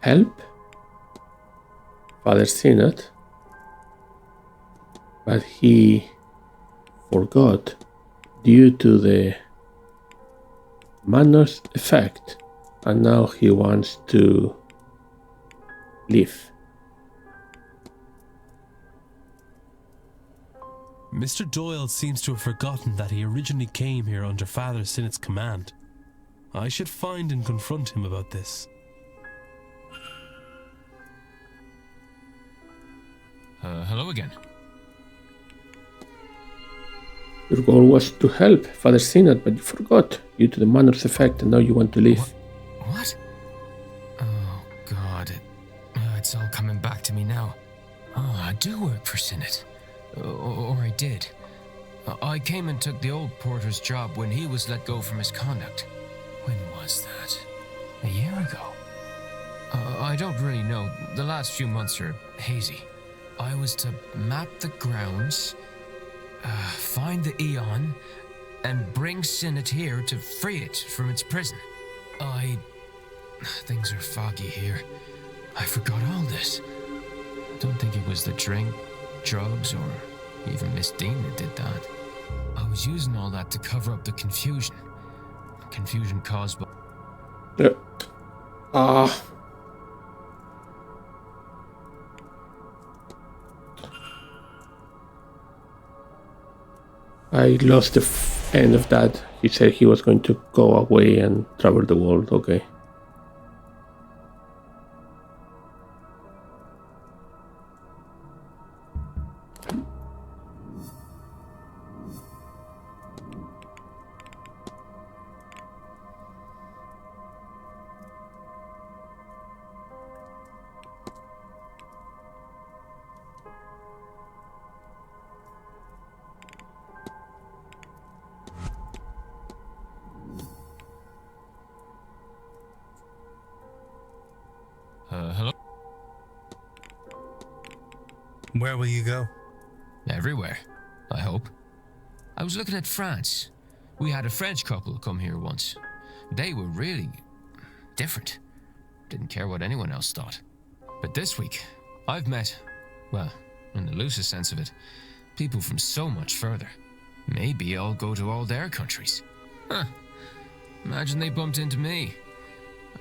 help Father Sinnott, but he forgot due to the Manor's effect, and now he wants to leave. Mr. Doyle seems to have forgotten that he originally came here under Father Sinnott's command. I should find and confront him about this. Hello again. Your goal was to help Father Sinnott, but you forgot due to the Manor's effect, and now you want to leave. What? Oh, God. It's all coming back to me now. Oh, I do work for Sinnott. Or I did. I came and took the old porter's job when he was let go from his conduct. When was that? A year ago? I don't really know. The last few months are hazy. I was to map the grounds, find the Aeon, and bring Sinnott here to free it from its prison. Things are foggy here. I forgot all this. Don't think it was the drink, drugs, or even Miss Dean that did that. I was using all that to cover up the confusion. Confusion caused by... I lost the end of that. He said he was going to go away and travel the world. Okay. Hello? Where will you go? Everywhere, I hope. I was looking at France. We had a French couple come here once. They were really different. Didn't care what anyone else thought. But this week, I've met, well, in the loosest sense of it, people from so much further. Maybe I'll go to all their countries. Huh. Imagine they bumped into me.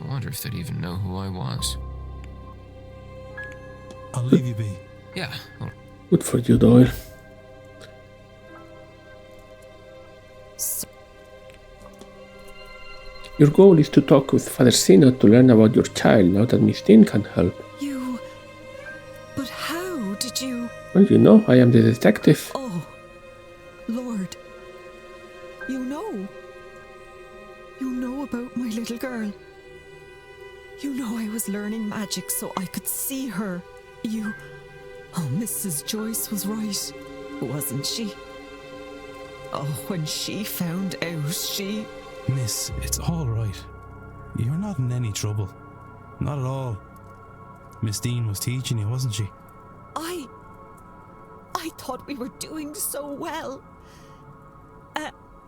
I wonder if they'd even know who I was. I'll leave you be. Yeah. Good for you, Doyle. Your goal is to talk with Father Sinnott to learn about your child now that Miss Dean can help. You... But how did you... Well, you know, I am the detective. Oh, Lord. little girl. You know I was learning magic so I could see her. Oh, Mrs. Joyce was right, wasn't she? Oh, when she found out, she... Miss, it's all right. You're not in any trouble. Not at all. Miss Dean was teaching you, wasn't she? I thought we were doing so well.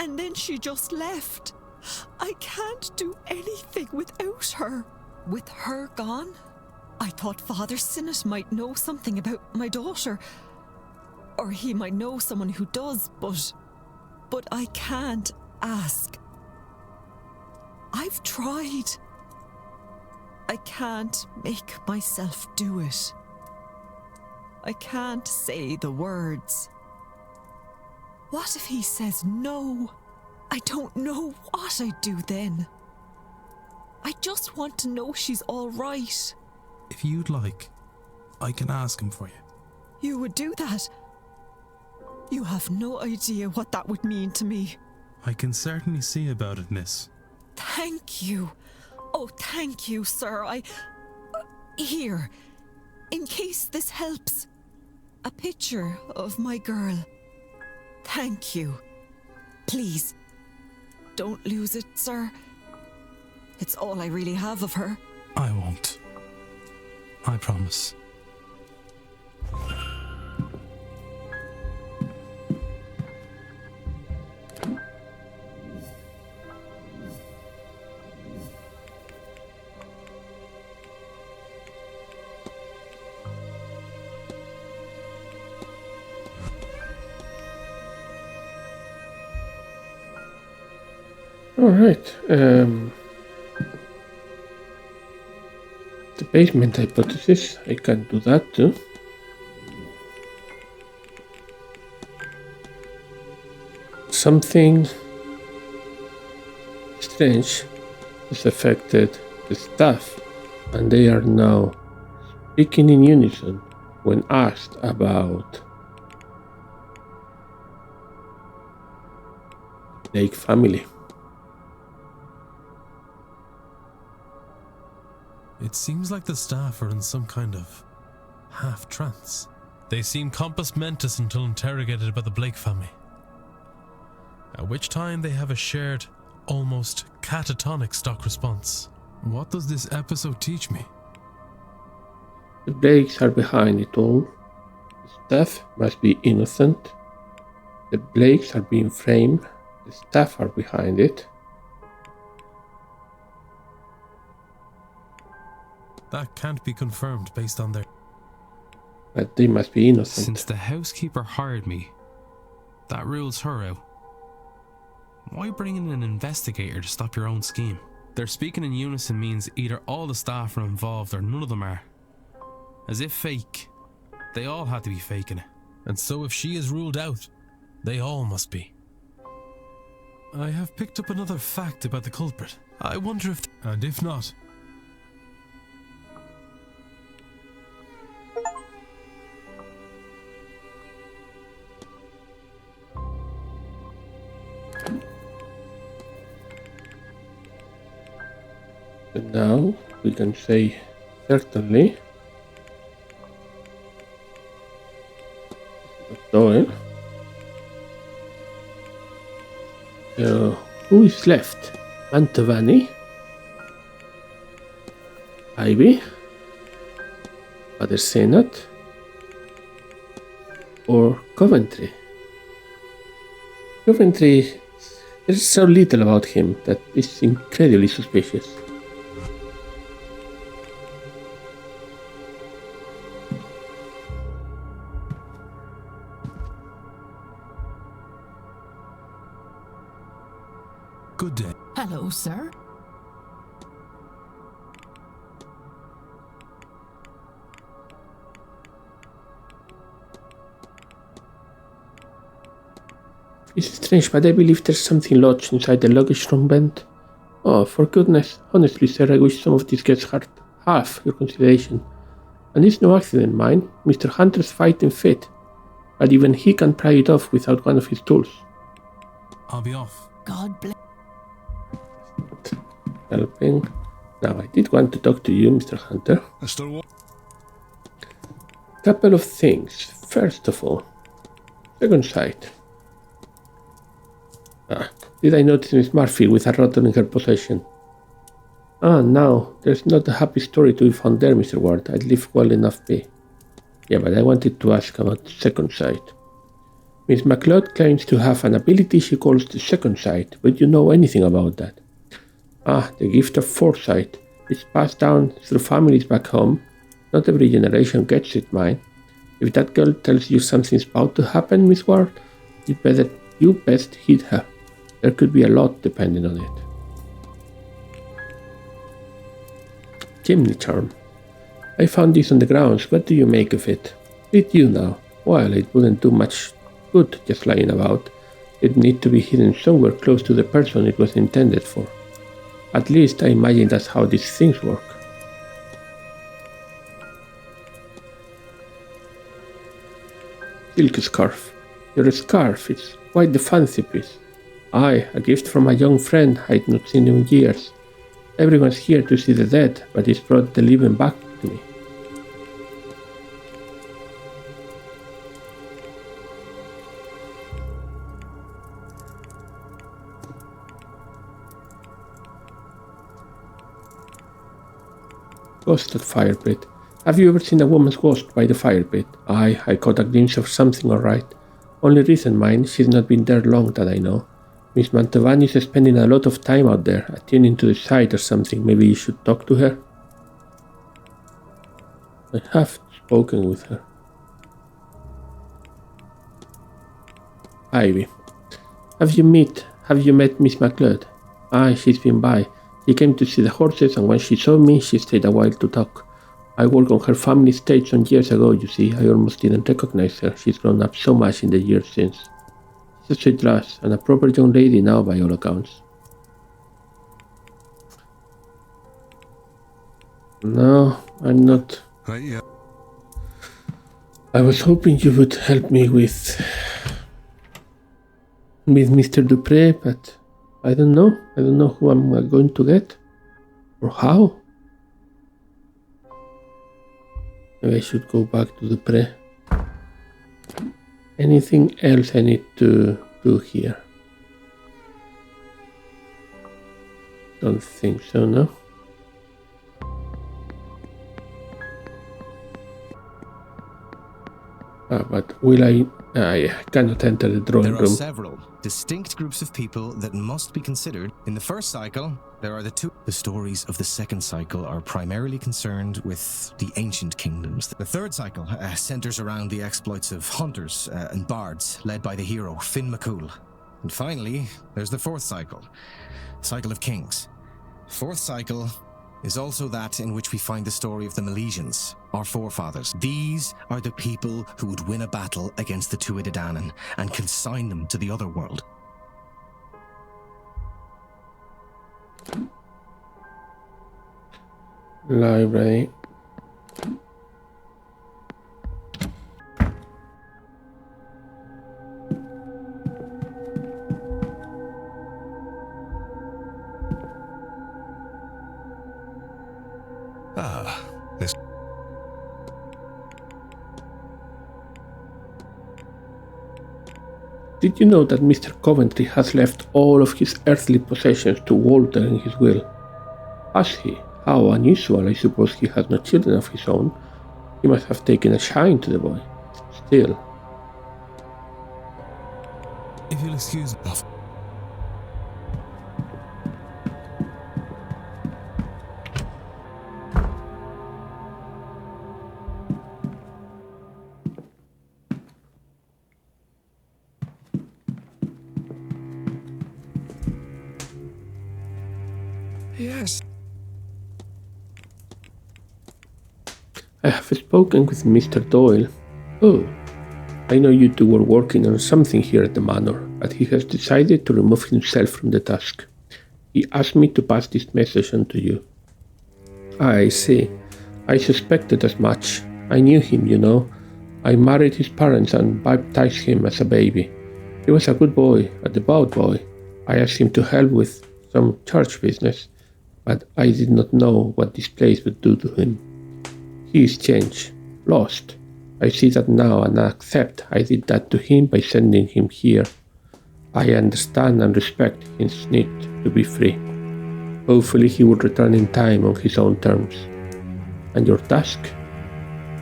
And then she just left. I can't do anything without her. With her gone? I thought Father Sinnott might know something about my daughter. Or he might know someone who does, but I can't ask. I've tried. I can't make myself do it. I can't say the words. What if he says no? I don't know what I'd do then. I just want to know she's all right. If you'd like, I can ask him for you. You would do that? You have no idea what that would mean to me. I can certainly see about it, miss. Thank you. Oh, thank you, sir. Here, in case this helps. A picture of my girl. Thank you. Please, don't lose it, sir. It's all I really have of her. I won't. I promise. Alright, the basement hypothesis, I can do that too. Something strange has affected the staff, and they are now speaking in unison when asked about Blake family. It seems like the staff are in some kind of half-trance. They seem compass mentis until interrogated about the Blake family, at which time they have a shared, almost catatonic stock response. What does this episode teach me? The Blakes are behind it all. The staff must be innocent. The Blakes are being framed. The staff are behind it. That can't be confirmed based on their... But they must be innocent. Since the housekeeper hired me, that rules her out. Why bring in an investigator to stop your own scheme? Their speaking in unison means either all the staff are involved or none of them are. As if fake. They all had to be faking it. And so if she is ruled out, they all must be. I have picked up another fact about the culprit. I wonder if... And if not... But now we can say certainly Doyle. So who is left? Mantovani, Ivy, Father Sinnott, or Coventry? Coventry, there's so little about him that is incredibly suspicious. Good day. Hello, sir. It's strange, but I believe there's something lodged inside the luggage room bent. Oh, for goodness. Honestly, sir, I wish some of these guests had half your consideration. And it's no accident, mind. Mr. Hunter's fighting fit. But even he can pry it off without one of his tools. I'll be off. God bless. Helping. Now, I did want to talk to you, Mr. Hunter. Couple of things. First of all, second sight. Did I notice Miss Murphy with a rattle in her possession? No, there's not a happy story to be found there, Mr. Ward. I'd leave well enough be. Yeah, but I wanted to ask about the second sight. Miss MacLeod claims to have an ability she calls the second sight, but you know anything about that? The gift of foresight. It's passed down through families back home. Not every generation gets it, mine. If that girl tells you something's about to happen, Miss Ward, you best heed her. There could be a lot depending on it. Chimney charm. I found this on the grounds. What do you make of it? Did you now? Well, it wouldn't do much good just lying about. It need to be hidden somewhere close to the person it was intended for. At least I imagine that's how these things work. Silk scarf. Your scarf, it's quite the fancy piece. Aye, a gift from a young friend I'd not seen in years. Everyone's here to see the dead, but it's brought the living back to me. Ghost at fire pit. Have you ever seen a woman's ghost by the fire pit? Aye, I caught a glimpse of something alright. Only reason, mind, she's not been there long that I know. Miss Mantovani is spending a lot of time out there, attending to the site or something. Maybe you should talk to her? I have spoken with her. Ivy. Have you met Miss MacLeod? Aye, she's been by. She came to see the horses, and when she saw me, she stayed a while to talk. I worked on her family estate some years ago, you see. I almost didn't recognize her. She's grown up so much in the years since. She's a sweet lass, and a proper young lady now by all accounts. No, I'm not. Yeah. I was hoping you would help me with Mr. Dupré, but I don't know. I don't know who I'm going to get or how. Maybe I should go back to Dupré. Anything else I need to do here? Don't think so, no? But will I cannot enter the drawing room. There are several distinct groups of people that must be considered. In the first cycle, there are the two. The stories of the second cycle are primarily concerned with the ancient kingdoms. The third cycle centers around the exploits of hunters and bards, led by the hero Finn McCool. And finally, there's the fourth cycle, Cycle of Kings. Fourth cycle is also that in which we find the story of the Milesians, our forefathers. These are the people who would win a battle against the Tuatha Dé Danann and consign them to the other world. Library. This. Did you know that Mr. Coventry has left all of his earthly possessions to Walter in his will? Has he? How unusual. I suppose he has no children of his own. He must have taken a shine to the boy. Still. If you'll excuse me. Yes. I have spoken with Mr. Doyle. Oh, I know you two were working on something here at the manor, but he has decided to remove himself from the task. He asked me to pass this message on to you. I see. I suspected as much. I knew him, you know. I married his parents and baptized him as a baby. He was a good boy, a devout boy. I asked him to help with some church business, but I did not know what this place would do to him. He is changed, lost. I see that now and accept I did that to him by sending him here. I understand and respect his need to be free. Hopefully he will return in time on his own terms. And your task?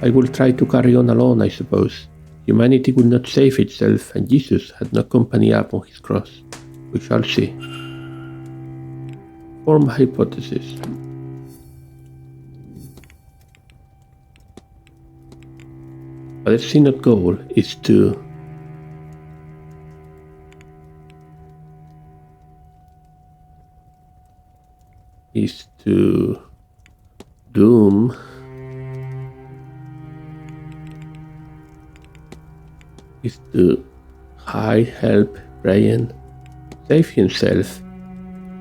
I will try to carry on alone, I suppose. Humanity will not save itself, and Jesus had no company up on his cross. We shall see. Form hypothesis. Father Sinnott's goal is to doom help Brian save himself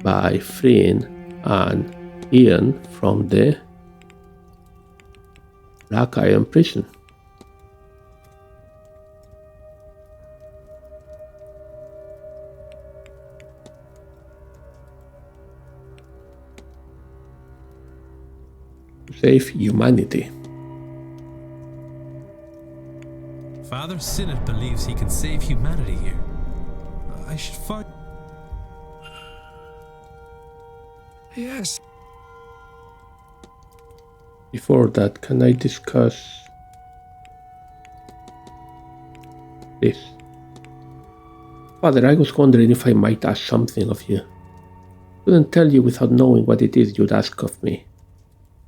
by freeing an Ian from the Black Iron prison. To save humanity. Father Sinnott believes he can save humanity here. I should find... Yes. Before that, can I discuss this? Father, I was wondering if I might ask something of you. Couldn't tell you without knowing what it is you'd ask of me.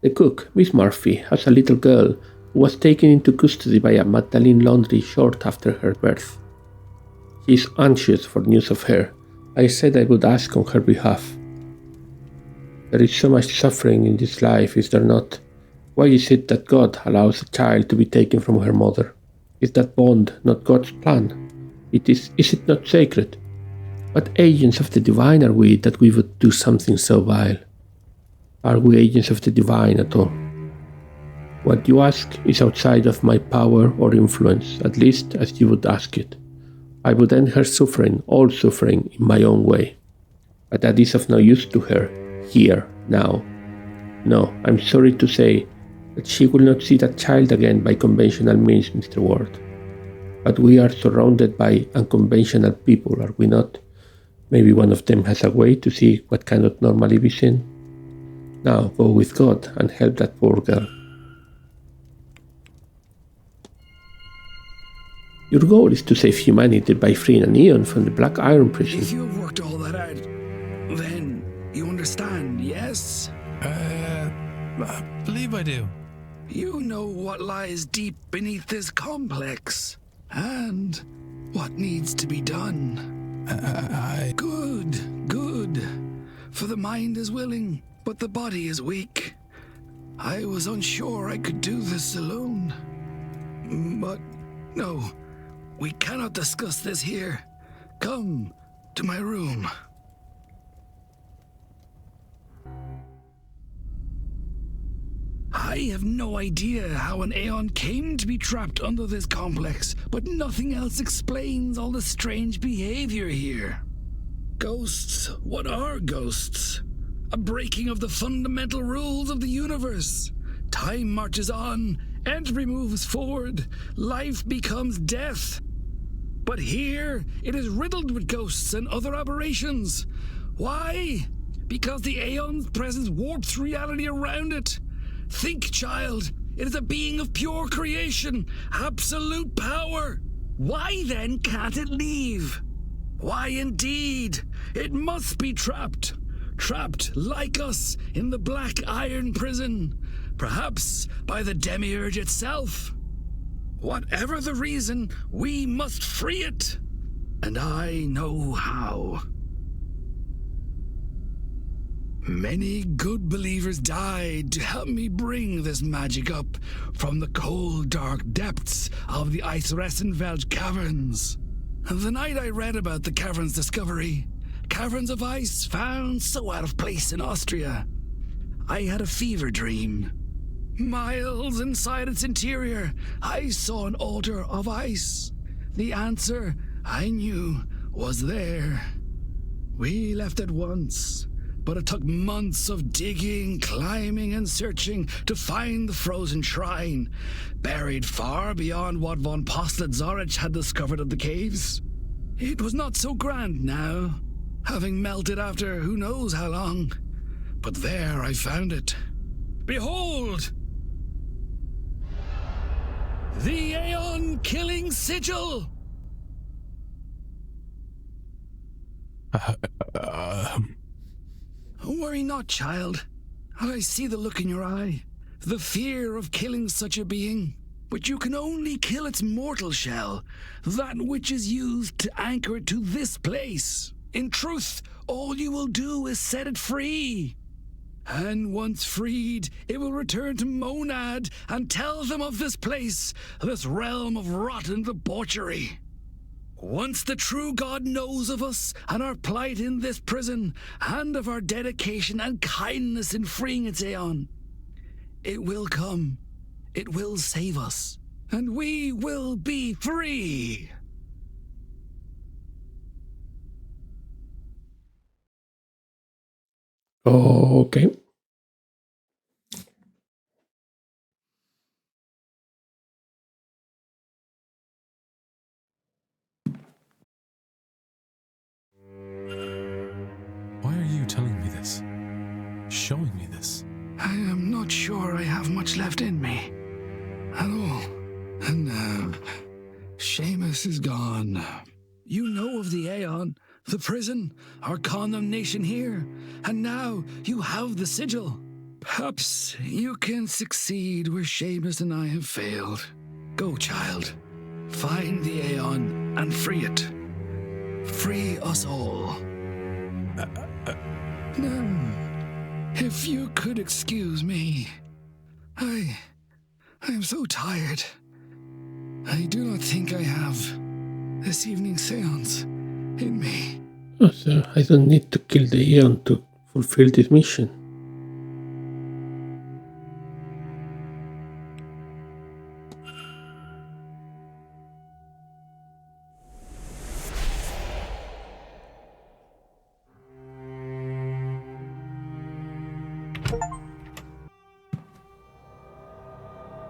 The cook, Miss Murphy, has a little girl who was taken into custody by a Magdalene Laundry short after her birth. She is anxious for news of her. I said I would ask on her behalf. There is so much suffering in this life, is there not? Why is it that God allows a child to be taken from her mother? Is that bond not God's plan? Is it not sacred? What agents of the divine are we that we would do something so vile? Are we agents of the divine at all? What you ask is outside of my power or influence, at least as you would ask it. I would end her suffering, all suffering, in my own way. But that is of no use to her, here, now. No, I'm sorry to say that she will not see that child again by conventional means, Mr. Ward. But we are surrounded by unconventional people, are we not? Maybe one of them has a way to see what cannot normally be seen. Now go with God and help that poor girl. Your goal is to save humanity by freeing an Eon from the Black Iron prison. If you've worked all that out, then you understand, yes? I believe I do. You know what lies deep beneath this complex, and what needs to be done. Good. For the mind is willing, but the body is weak. I was unsure I could do this alone. But no, we cannot discuss this here. Come to my room. I have no idea how an Aeon came to be trapped under this complex, but nothing else explains all the strange behavior here. Ghosts? What are ghosts? A breaking of the fundamental rules of the universe. Time marches on, entropy moves forward, life becomes death. But here, it is riddled with ghosts and other aberrations. Why? Because the Aeon's presence warps reality around it. Think, child, it is a being of pure creation, absolute power. Why then can't it leave? Why indeed? It must be trapped. Trapped like us in the Black Iron prison, perhaps by the Demiurge itself. Whatever the reason, we must free it. And I know how. Many good believers died to help me bring this magic up from the cold, dark depths of the Eisressenwelt caverns. The night I read about the caverns' discovery, caverns of ice found so out of place in Austria, I had a fever dream. Miles inside its interior, I saw an altar of ice. The answer, I knew, was there. We left at once. but it took months of digging, climbing, and searching to find the frozen shrine, buried far beyond what von Postled-Zorich had discovered of the caves. It was not so grand now, having melted after who knows how long. But there I found it. Behold! The Aeon-killing sigil! Worry not, child. I see the look in your eye, the fear of killing such a being. But you can only kill its mortal shell, that which is used to anchor it to this place. In truth, all you will do is set it free. And once freed, it will return to Monad and tell them of this place, this realm of rotten debauchery. Once the true God knows of us and our plight in this prison, and of our dedication and kindness in freeing its Aeon, it will come, it will save us, and we will be free. Okay. Why are you telling me this? Showing me this? I am not sure I have much left in me at all. And Seamus is gone. You know of the Aeon, the prison, our condemnation here, and now you have the sigil. Perhaps you can succeed where Seamus and I have failed. Go, child. Find the Aeon and free it. Free us all. If you could excuse me. I am so tired. I do not think I have this evening's seance in me. Oh, so I don't need to kill the Aeon to fulfill this mission.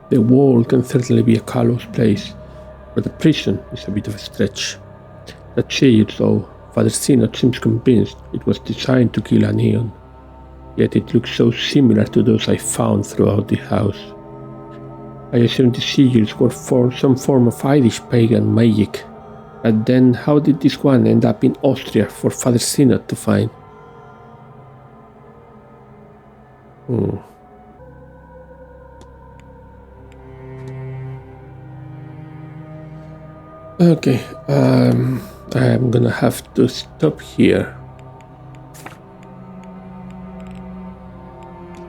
The wall can certainly be a callous place, but the prison is a bit of a stretch. That shield, though, Father Sinnott seems convinced it was designed to kill an Aeon, yet it looks so similar to those I found throughout the house. I assume the sigils were for some form of Irish pagan magic, but then how did this one end up in Austria for Father Sinnott to find? Okay, I'm gonna have to stop here.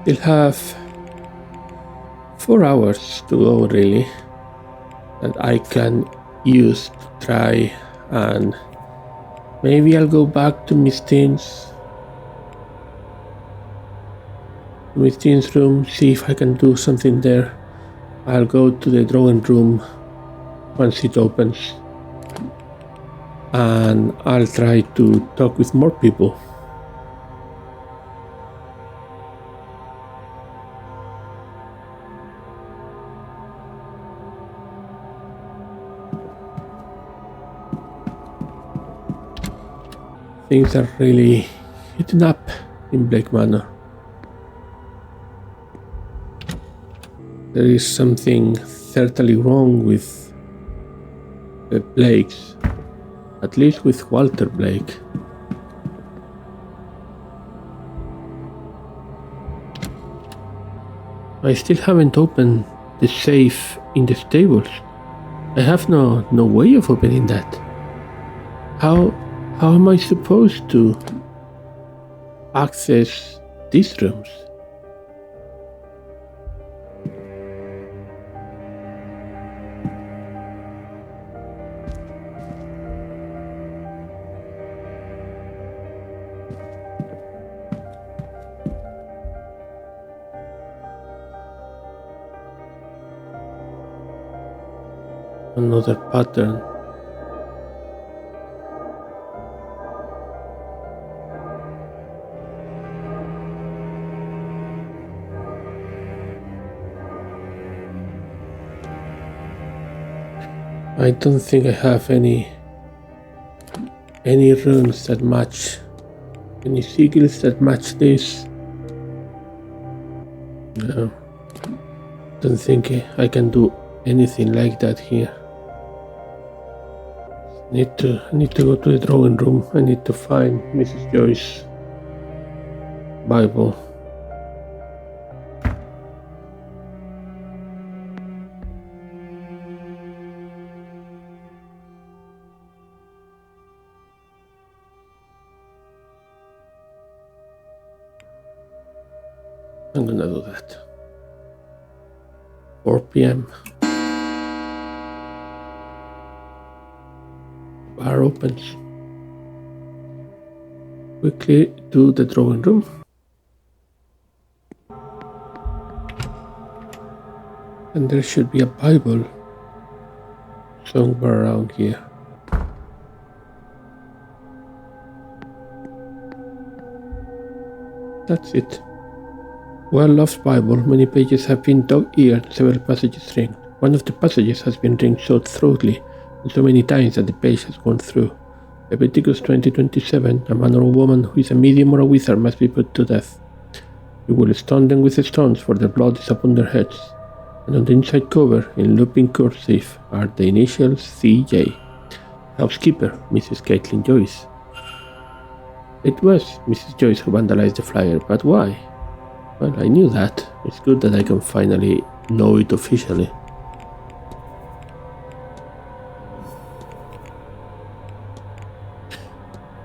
We'll have 4 hours to go, really, that I can use to try, and maybe I'll go back to Miss Teen's room, see if I can do something there. I'll go to the drawing room once it opens, and I'll try to talk with more people. Things are really heating up in Blake Manor. There is something certainly wrong with the Blakes, at least with Walter Blake. I still haven't opened the safe in the stables. I have no way of opening that. How am I supposed to access these rooms? Another pattern. I don't think I have any runes that match, any sigils that match this. No, don't think I can do anything like that here. I need to go to the drawing room. I need to find Mrs. Joyce's Bible. I'm gonna do that. 4 p.m. Bar opens. Quickly to the drawing room. And there should be a Bible somewhere around here. That's it. Well-loved Bible, many pages have been dog-eared, several passages ringed. One of the passages has been ringed so thoroughly and so many times that the page has gone through. Leviticus 20:27, a man or a woman who is a medium or a wizard must be put to death. You will stone them with stones, for their blood is upon their heads. And on the inside cover, in looping cursive, are the initials CJ. Housekeeper, Mrs. Caitlin Joyce. It was Mrs. Joyce who vandalized the flyer, but why? Well, I knew that. It's good that I can finally know it officially.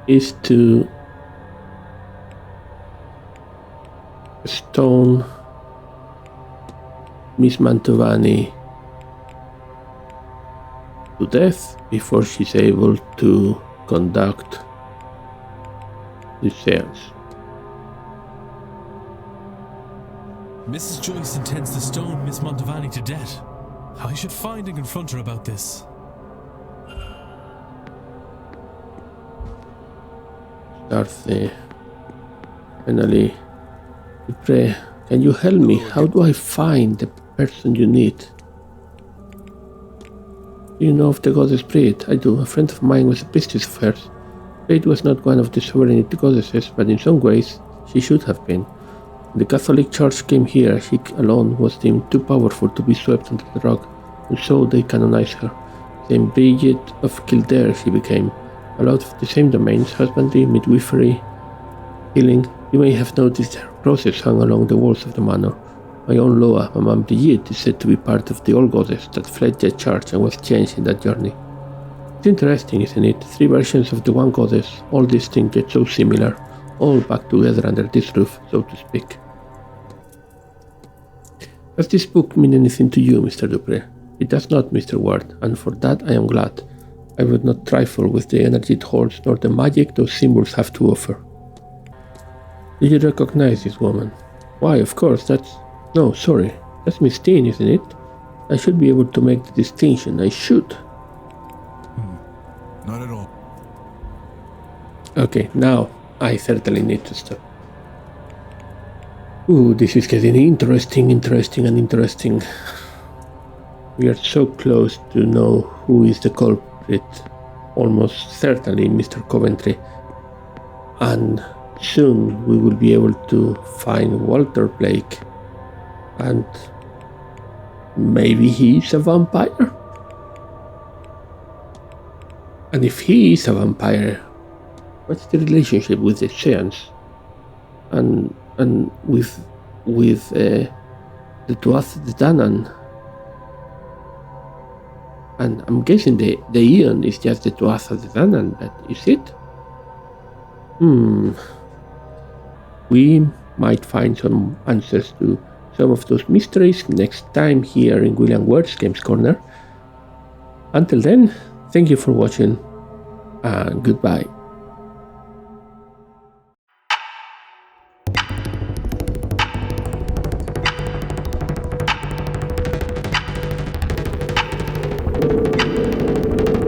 Is to stone Miss Mantovani to death before she's able to conduct the seance. Mrs. Joyce intends to stone Miss Mantovani to death. I should find and confront her about this. Darcy, finally, Dupre, can you help me? How do I find the person you need? Do you know of the goddess Brit? I do. A friend of mine was a priestess of hers. Brit was not one of the sovereignty goddesses, but in some ways she should have been. When the Catholic Church came here, she alone was deemed too powerful to be swept under the rug, and so they canonized her. Saint Bridget of Kildare she became. A lot of the same domains, husbandry, midwifery, healing. You may have noticed her crosses hung along the walls of the manor. My own Loa, Maman Brigitte, is said to be part of the old goddess that fled the church and was changed in that journey. It's interesting, isn't it? 3 versions of the one goddess, all distinct yet so similar, all back together under this roof, so to speak. Does this book mean anything to you, Mr. Dupre? It does not, Mr. Ward, and for that I am glad. I would not trifle with the energy it holds, nor the magic those symbols have to offer. Do you recognize this woman? Why, of course, that's... No, sorry. That's Miss Teen, isn't it? I should be able to make the distinction. I should. Not at all. Okay, now I certainly need to stop. Ooh, this is getting interesting. We are so close to know who is the culprit. Almost certainly Mr. Coventry. And soon we will be able to find Walter Blake. And maybe he's a vampire? And if he is a vampire, what's the relationship with the Séance? And with the Tuatha De Danann? And I'm guessing the Eon is just the Tuatha De Danann, but is it? We might find some answers to some of those mysteries next time here in William Ward's Games Corner. Until then, thank you for watching and goodbye.